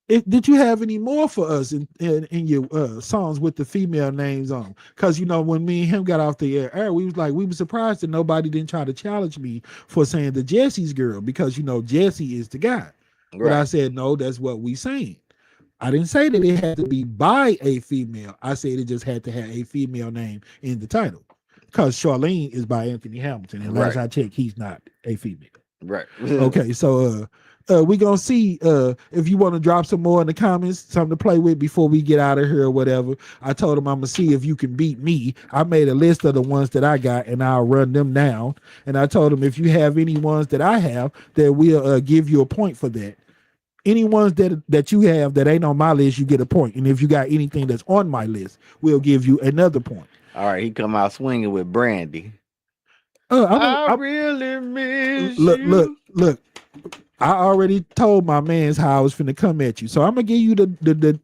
Did you have any more for us in your songs with the female names on? Because when me and him got off the air, we were surprised that nobody didn't try to challenge me for saying the Jesse's girl, because Jesse is the guy. Right. But I said no, that's what we saying. I didn't say that it had to be by a female. I said it just had to have a female name in the title, because Charlene is by Anthony Hamilton, and last I checked, he's not a female. Right. Okay, so we gonna see if you want to drop some more in the comments, something to play with before we get out of here or whatever. I told him I'm gonna see if you can beat me. I made a list of the ones that I got, and I'll run them down. And I told him if you have any ones that I have, that we'll give you a point for that. Any ones that you have that ain't on my list, you get a point. And if you got anything that's on my list, we'll give you another point. All right, he come out swinging with Brandy. I really miss you. Look. I already told my mans how I was finna come at you. So I'm gonna give you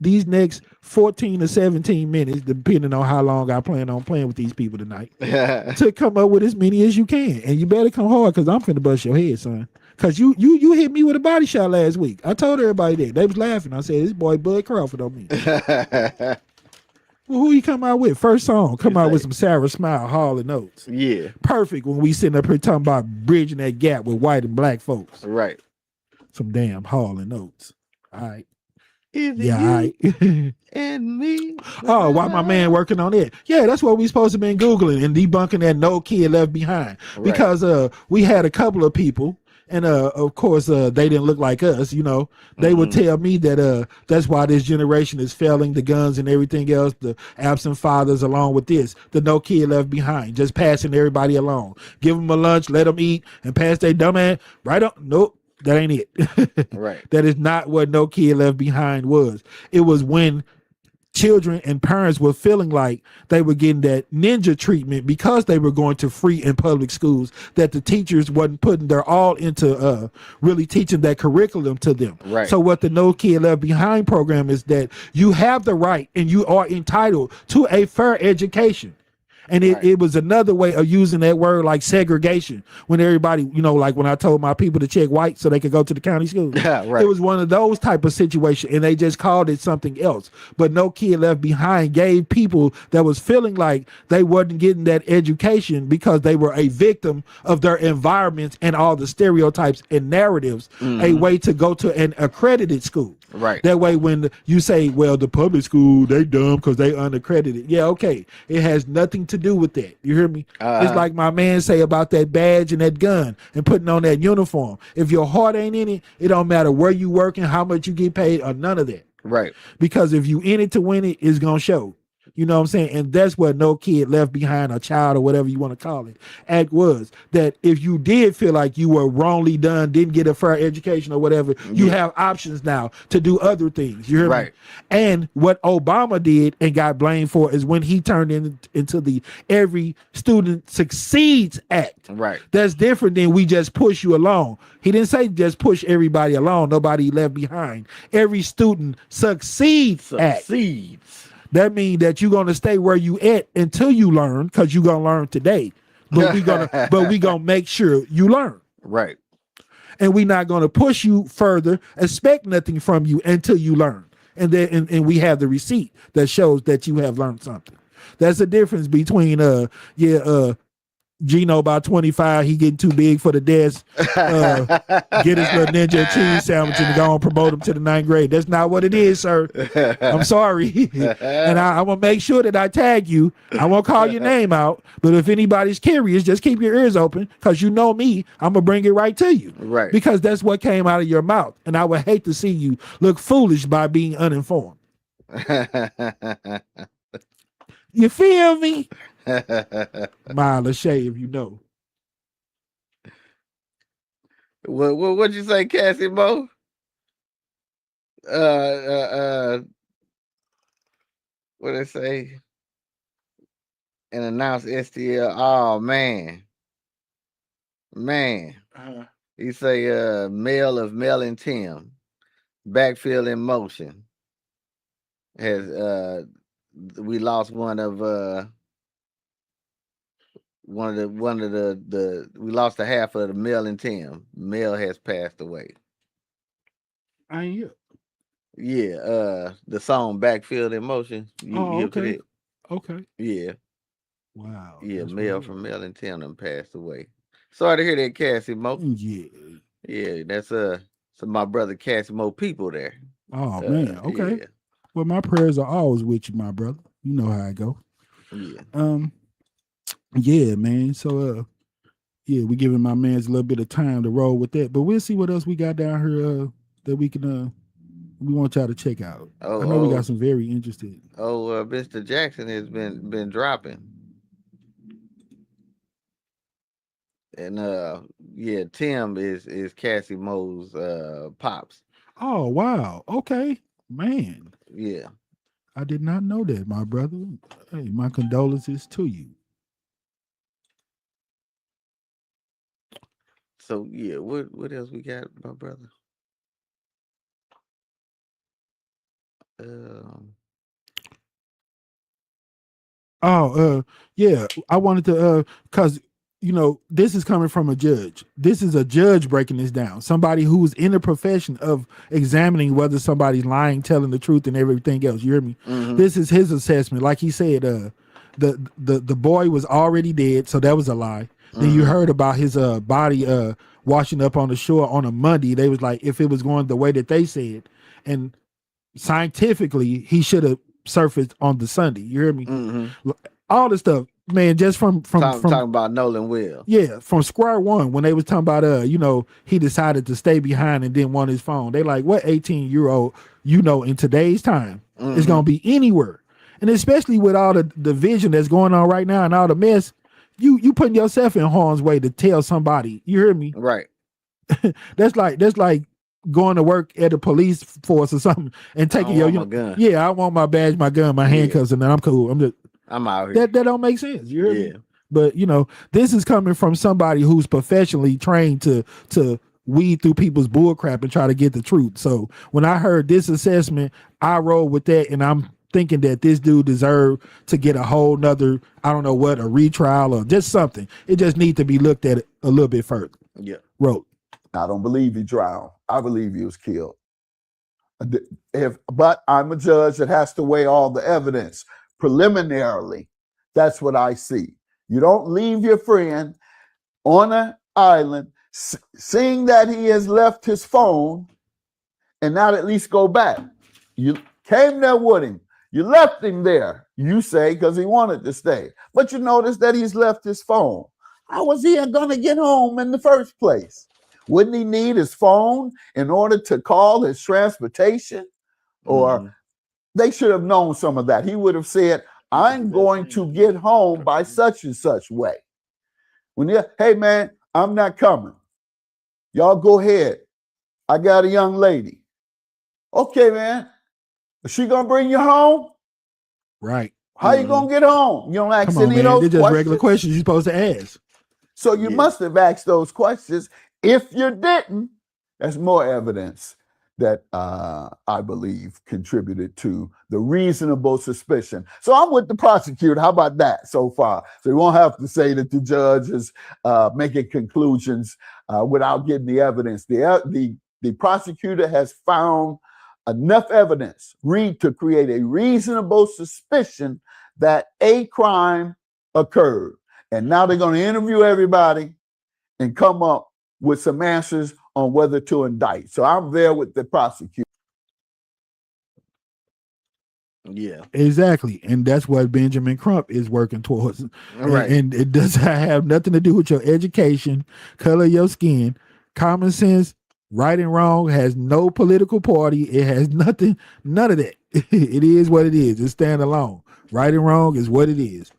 these next 14 to 17 minutes, depending on how long I plan on playing with these people tonight, to come up with as many as you can. And you better come hard, because I'm finna bust your head, son. Because you hit me with a body shot last week. I told everybody that. They was laughing. I said, this boy Bud Crawford on me. Well, who you come out with? First song, come out with some Sarah Smile, Hall and Oates. Yeah. Perfect when we sitting up here talking about bridging that gap with white and black folks. Right. Some damn Hall and Oates. All right. Is it yeah, you all right. and me? Oh, why my man working on it? Yeah, that's what we supposed to been Googling and debunking that No Kid Left Behind. Right. Because we had a couple of people, and of course they didn't look like us, They would tell me that that's why this generation is failing, the guns and everything else, the absent fathers, along with this, the No Kid Left Behind, just passing everybody along. Give them a lunch, let them eat, and pass their dumb ass right on. Nope. That ain't it. Right. That is not what No Kid Left Behind was. It was when children and parents were feeling like they were getting that ninja treatment because they were going to free and public schools, that the teachers wasn't putting their all into really teaching that curriculum to them. Right. So what the No Kid Left Behind program is that you have the right and you are entitled to a fair education. And it was another way of using that word, like segregation, when everybody, like when I told my people to check white so they could go to the county school. Yeah, right. It was one of those type of situations, and they just called it something else. But No Kid Left Behind gave people that was feeling like they wasn't getting that education because they were a victim of their environments and all the stereotypes and narratives, a way to go to an accredited school. Right. That way, when you say, well, the public school, they dumb because they unaccredited. Yeah, okay. It has nothing to do with that. You hear me? It's like my man say about that badge and that gun and putting on that uniform. If your heart ain't in it, it don't matter where you working, how much you get paid, or none of that. Right. Because if you in it to win it, it's going to show. You know what I'm saying? And that's what No Kid Left Behind, a child or whatever you want to call it, act was. That if you did feel like you were wrongly done, didn't get a fair education or whatever, you have options now to do other things. You hear me? And what Obama did and got blamed for is when he turned into the Every Student Succeeds Act. Right. That's different than we just push you along. He didn't say just push everybody along, nobody left behind. Every Student Succeeds Act. That means that you're gonna stay where you at until you learn, because you're gonna learn today. But we gonna make sure you learn. Right. And we're not gonna push you further, expect nothing from you until you learn. And then and we have the receipt that shows that you have learned something. That's the difference between Gino by 25, he getting too big for the desk, get his little ninja cheese sandwich and go and promote him to the 9th grade. That's not what it is, sir. I'm sorry. And I'm going to make sure that I tag you. I won't call your name out, but if anybody's curious, just keep your ears open, because you know me, I'm going to bring it right to you. Right. Because that's what came out of your mouth. And I would hate to see you look foolish by being uninformed. You feel me? Mile of shade, if you know. What'd you say, Cassie Mo? What did it say? And announce STL. Oh man. He say Mel of Mel and Tim. Backfield in motion. Has we lost one of the we lost a half of the Mel and Tim. Mel has passed away. I ain't here. Yeah, the song Backfield in Motion. You Oh, hip to okay. that? Okay. Yeah. Wow. Yeah, that's Mel real. from Mel and Tim done passed away. Sorry to hear that, Cassie Mo. Yeah. Yeah, that's so my brother Cassie Mo people there. Oh man. Okay. Yeah. Well, my prayers are always with you, my brother. You know how I go. Yeah. Yeah, man. So yeah, we giving my man's a little bit of time to roll with that. But we'll see what else we got down here that we can we want y'all to check out. I know we got some very interesting. Mr. Jackson has been dropping. And yeah, Tim is Cassie Mo's pops. Oh wow. Okay. Man. Yeah. I did not know that, my brother. Hey, my condolences to you. So yeah, what else we got, my brother? Yeah, I wanted to cuz you know, this is coming from a judge. This is a judge breaking this down. Somebody who's in the profession of examining whether somebody's lying, telling the truth, and everything else. You hear me? Mhm. This is his assessment. Like he said, the boy was already dead, so that was a lie. Then you heard about his body washing up on the shore on a Monday. They was like, if it was going the way that they said, and scientifically, he should have surfaced on the Sunday. You hear me? All this stuff, man, just from talking about Nolan Will. yeah, from square one, when they was talking about you know, he decided to stay behind and didn't want his phone. They like, what 18-year-old, you know, in today's time is gonna be anywhere. And especially with all the division that's going on right now and all the mess, you putting yourself in harm's way to tell somebody. You hear me? Right. That's like going to work at a police force or something and taking your my gun. Yeah, I want my badge, my gun, my handcuffs, and then I'm cool. I'm out here. That don't make sense. You hear Yeah. me? But you know, this is coming from somebody who's professionally trained to weed through people's bull crap and try to get the truth. So when I heard this assessment, I rolled with that, and I'm thinking that this dude deserved to get a whole nother, I don't know what, a retrial or just something. It just needs to be looked at a little bit further. Yeah. Wrote. I don't believe he drowned. I believe he was killed. But I'm a judge that has to weigh all the evidence. Preliminarily, that's what I see. You don't leave your friend on an island, seeing that he has left his phone, and not at least go back. You came there with him. You left him there, you say, because he wanted to stay. But you notice that he's left his phone. How was he going to get home in the first place? Wouldn't he need his phone in order to call his transportation? Or they should have known some of that. He would have said, I'm going to get home by such and such way. When you, hey man, I'm not coming. Y'all go ahead. I got a young lady. Okay, man. Is she gonna bring you home? Right. How you gonna get home? You don't ask Come on, any of man. those They're just questions. regular questions you're supposed to ask. So you must have asked those questions. If you didn't, that's more evidence that I believe contributed to the reasonable suspicion. So I'm with the prosecutor. How about that so far? So you won't have to say that the judge is making conclusions without getting the evidence. The prosecutor has found enough evidence to create a reasonable suspicion that a crime occurred. And now they're going to interview everybody and come up with some answers on whether to indict. So I'm there with the prosecutor. Yeah. Exactly. And that's what Benjamin Crump is working towards. Right. And it does have nothing to do with your education, color of your skin, common sense, right and wrong, has no political party. It has nothing, none of that. It is what it is. It's stand alone. Right and wrong is what it is.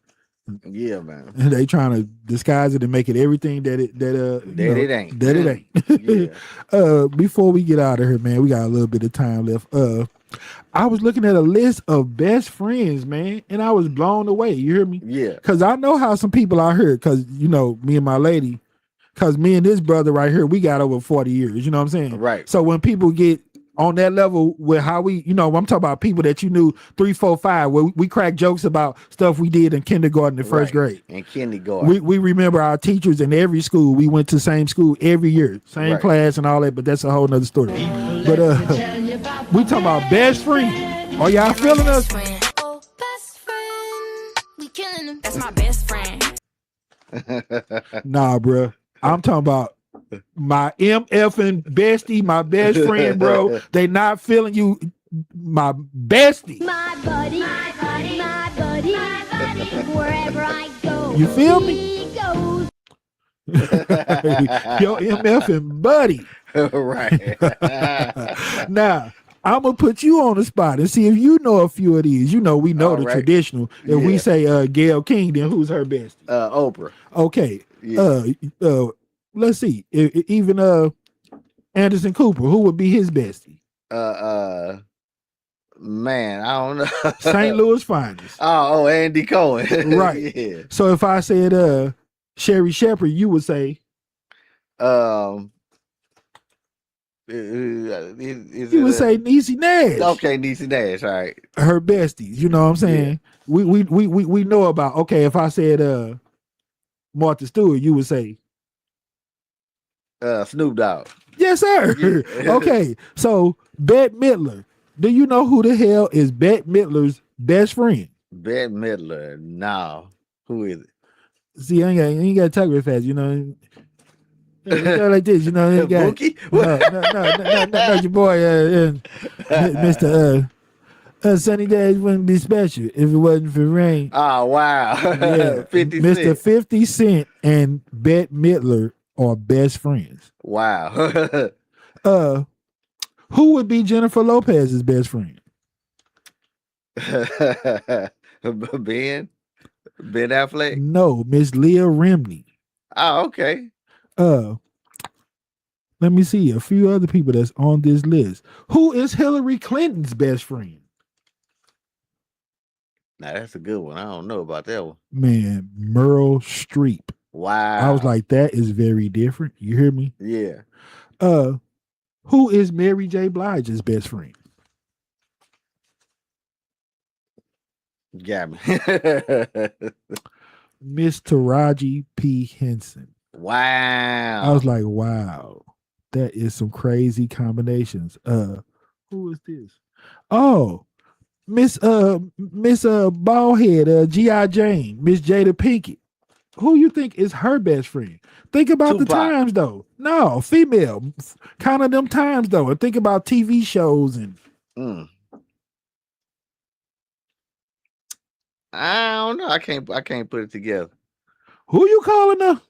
Yeah, man. And they trying to disguise it and make it everything that it ain't. That it ain't. Before we get out of here, man, we got a little bit of time left. I was looking at a list of best friends, man, and I was blown away. You hear me? Yeah. Because I know how some people out here, because you know, me and my lady, because me and this brother right here, we got over 40 years. You know what I'm saying? Right. So when people get on that level with how we, you know, I'm talking about people that you knew 3, 4, 5, where we crack jokes about stuff we did in kindergarten and first grade. And kindergarten. We remember our teachers in every school. We went to the same school every year, same Right. class and all that, but that's a whole nother story. But We talking about best friend. Are y'all feeling us? That's my best friend. Nah, bro. I'm talking about my MF and bestie, my best friend, bro. They not feeling you, my bestie. My buddy, my buddy, my buddy, my buddy. Wherever I go, You feel me? he goes. Yo, MF and buddy. Right. Now, I'm gonna put you on the spot and see if you know a few of these. You know, we know All the right. traditional. If we say Gayle King, then who's her bestie? Oprah. Okay. Yeah. Let's see. Even Anderson Cooper, who would be his bestie? Man, I don't know. St. Louis finest. Oh, Andy Cohen. Right. Yeah. So if I said Sherry Shepherd, you would say you would say Niecy Nash. Okay, Niecy Nash, all right. Her besties. You know what I'm saying? We know about. Okay, if I said Martha Stewart, you would say Snoop Dogg. yes, sir. Yeah. Okay, so Bette Midler. Do you know who the hell is Bette Midler's best friend? Bette Midler. No. Who is it? See, I ain't got to talk real fast, you know. Like this, you know. You got, Bookie? no, your boy, Mr. Sunny Days wouldn't be special if it wasn't for rain. Oh, wow. Yeah, 50 Mr. Cent. 50 Cent and Bette Midler are best friends. Wow. Who would be Jennifer Lopez's best friend? Ben Affleck? No, Miss Leah Remini. Oh, okay. Let me see a few other people that's on this list. Who is Hillary Clinton's best friend? Now that's a good one. I don't know about that one. Man, Meryl Streep. Wow. I was like, that is very different. You hear me? Yeah. Who is Mary J. Blige's best friend? Got me. Miss Taraji P. Henson. Wow. I was like, wow, that is some crazy combinations. Who is this? Oh, Miss Ballhead, G.I. Jane, Miss Jada Pinkett. Who you think is her best friend? Think about the Tupac. times though. No, female. Count of them times though, and think about TV shows and I don't know. I can't put it together. who you calling her?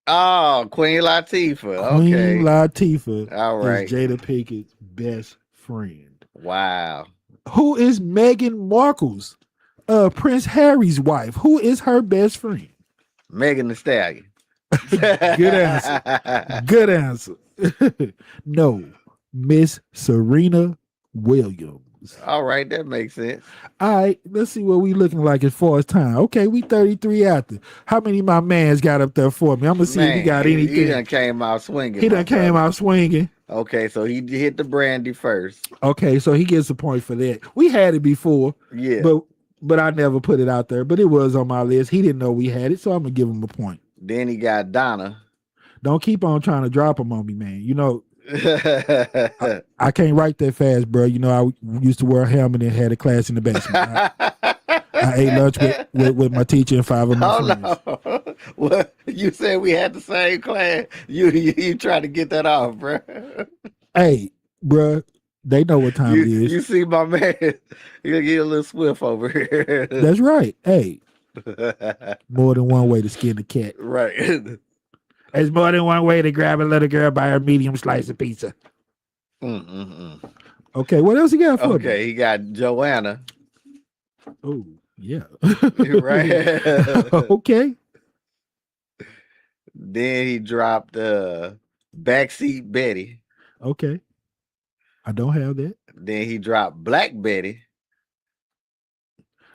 Oh, Queen Latifah. Queen Okay. Latifah. All right. Is Jada Pinkett's best friend. Wow. Who is Meghan Markle's Prince Harry's wife? Who is her best friend? Megan Thee Stallion. Good answer. Good answer. No, Miss Serena Williams. All right, that makes sense. All right, let's see what we looking like as far as time. Okay, we 33 after. How many of my mans got up there for me? I'm gonna see if he got anything. He done came out swinging. He my done came brother. out swinging. Okay, so he hit the brandy first. Okay, so he gets a point for that. We had it before, Yeah. but I never put it out there. But it was on my list. He didn't know we had it, so I'm gonna give him a point. Then he got Donna. Don't keep on trying to drop him on me, man. You know, I can't write that fast, bro. You know, I used to wear a helmet and had a class in the basement. I ate lunch with my teacher and 5 of my friends. No. Well, you said we had the same class. You trying to get that off, bro. Hey, bro, they know what time it is. You see my man, you get a little swift over here. That's right. Hey, more than one way to skin a cat. Right. There's more than one way to grab a little girl by her medium slice of pizza. Okay, what else you got for me? Okay, he got Joanna. Oh, yeah. Right. Okay. Then he dropped Backseat Betty. Okay. I don't have that. Then he dropped Black Betty.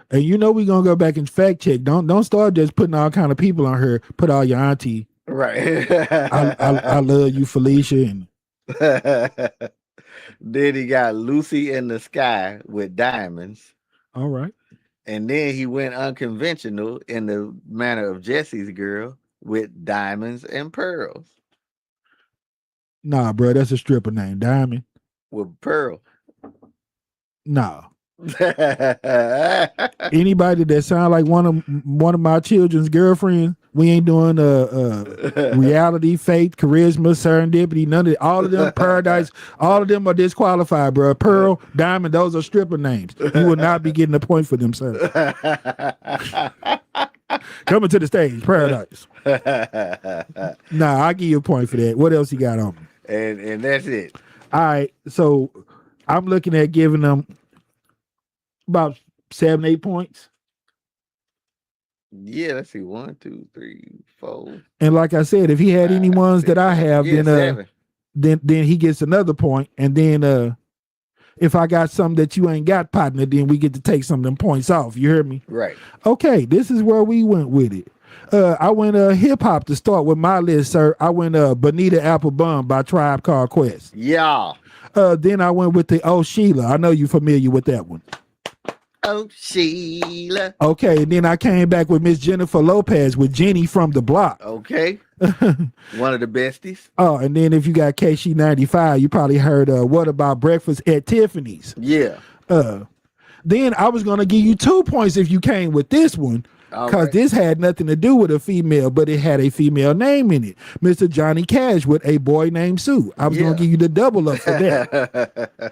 And you know we're gonna go back and fact check. Don't start just putting all kind of people on her. Put all your auntie. Right. I love you, Felicia. And then he got Lucy in the Sky with Diamonds. all right. And then he went unconventional in the manner of Jesse's Girl with Diamonds and Pearls. Nah, bro, that's a stripper name. Diamond. With Pearl. Nah. Anybody that sound like one of my children's girlfriends, we ain't doing reality, faith, charisma, serendipity, none of it. All of them, Paradise, all of them are disqualified, bro. Pearl, Diamond, those are stripper names. You will not be getting a point for them, sir. Coming to the stage, Paradise. Nah, I'll give you a point for that. What else you got on me? And that's it. All right, so I'm looking at giving them about 7-8 points. Yeah, let's see. 1, 2, 3, 4. And like I said, if he had any ones that I have, then he gets another point. And then if I got some that you ain't got, partner, then we get to take some of them points off. You heard me? Right. Okay, this is where we went with it. I went hip hop to start with my list, sir. I went Bonita Applebum by Tribe Called Quest. Yeah. Then I went with the Oh Sheila. I know you're familiar with that one. Oh Sheila. Okay, and then I came back with Miss Jennifer Lopez with Jenny from the Block. Okay. One of the besties. Oh, and then if you got KC95, you probably heard What About Breakfast at Tiffany's. Yeah. Then I was gonna give you 2 points if you came with this one. Because this had nothing to do with a female, but it had a female name in it. Mr. Johnny Cash with A Boy Named Sue. I was going to give you the double up for that.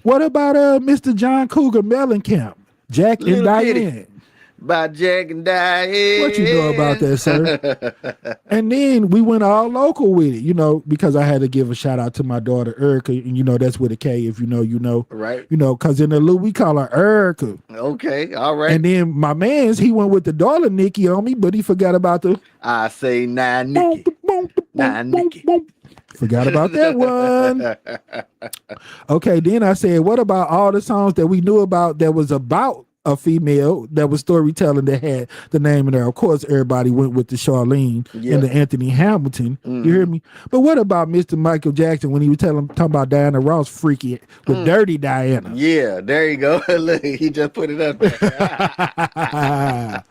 What about Mr. John Cougar Mellencamp? Jack and Diane. By Jack and Diane. What you know about that, sir? And then we went all local with it, you know, because I had to give a shout out to my daughter, Erica. And, you know, that's with a K. If you know, you know. Right. You know, because in the loop, we call her Erica. Okay. All right. And then my man's, he went with the daughter Nikki on me, but he forgot about the... I say nah, Nikki. Nah, Nikki. Forgot about that one. Okay, then I said, what about all the songs that we knew about that was about a female, that was storytelling, that had the name in there? Of course, everybody went with the Charlene and the Anthony Hamilton. You hear me? But what about Mr. Michael Jackson when he was talking about Diana Ross freaky with Dirty Diana? Yeah, there you go. Look, he just put it up there.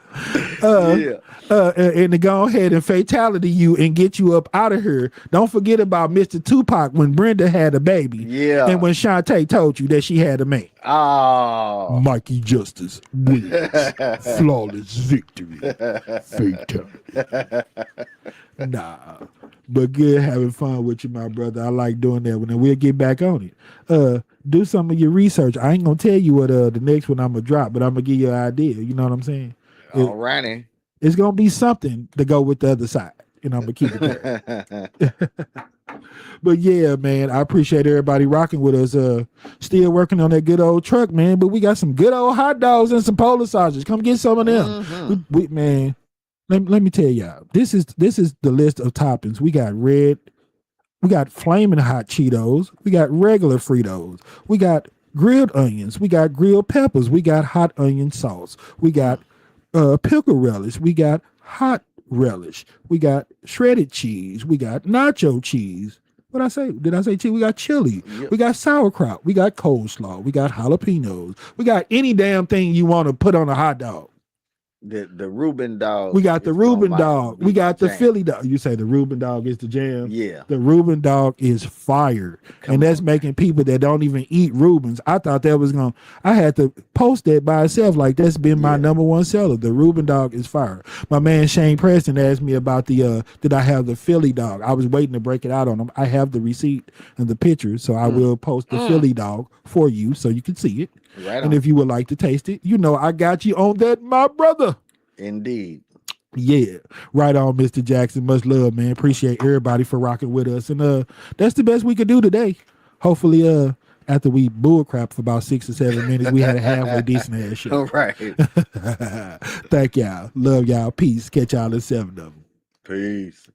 And to go ahead and fatality you and get you up out of here. Don't forget about Mr. Tupac when Brenda had a baby. Yeah. And when Shantae told you that she had a man. Oh. Mikey Justice wins. Flawless victory. Fatality. Nah. But good having fun with you, my brother. I like doing that one, and we'll get back on it. Do some of your research. I ain't gonna tell you what the next one I'm gonna drop, but I'm gonna give you an idea. You know what I'm saying? All righty. It's gonna be something to go with the other side, and I'm gonna keep it there. But yeah, man, I appreciate everybody rocking with us. Still working on that good old truck, man. But we got some good old hot dogs and some polar sausages. Come get some of them, man. Let me tell y'all, this is the list of toppings. We got flaming hot Cheetos. We got regular Fritos. We got grilled onions. We got grilled peppers. We got hot onion sauce. We got pickle relish. We got hot relish. We got shredded cheese. We got nacho cheese. What I say? Did I say cheese? We got chili. Yep. We got sauerkraut. We got coleslaw. We got jalapenos. We got any damn thing you want to put on a hot dog. The Reuben dog. We got the Reuben dog. We got the Philly dog. You say the Reuben dog is the jam? Yeah. The Reuben dog is fire. And that's making people that don't even eat Reubens. I thought that was I had to post that by itself. Like, that's been my number one seller. The Reuben dog is fire. My man Shane Preston asked me about the did I have the Philly dog? I was waiting to break it out on him. I have the receipt and the picture, so I will post the Philly dog for you so you can see it. Right. And if you would like to taste it, you know I got you on that, my brother. Indeed. Yeah. Right on, Mr. Jackson. Much love, man. Appreciate everybody for rocking with us. And that's the best we could do today. Hopefully, after we bullcrap for about 6 or 7 minutes, we had a halfway decent ass show. All right. Thank y'all. Love y'all. Peace. Catch y'all in 7 of them. Peace.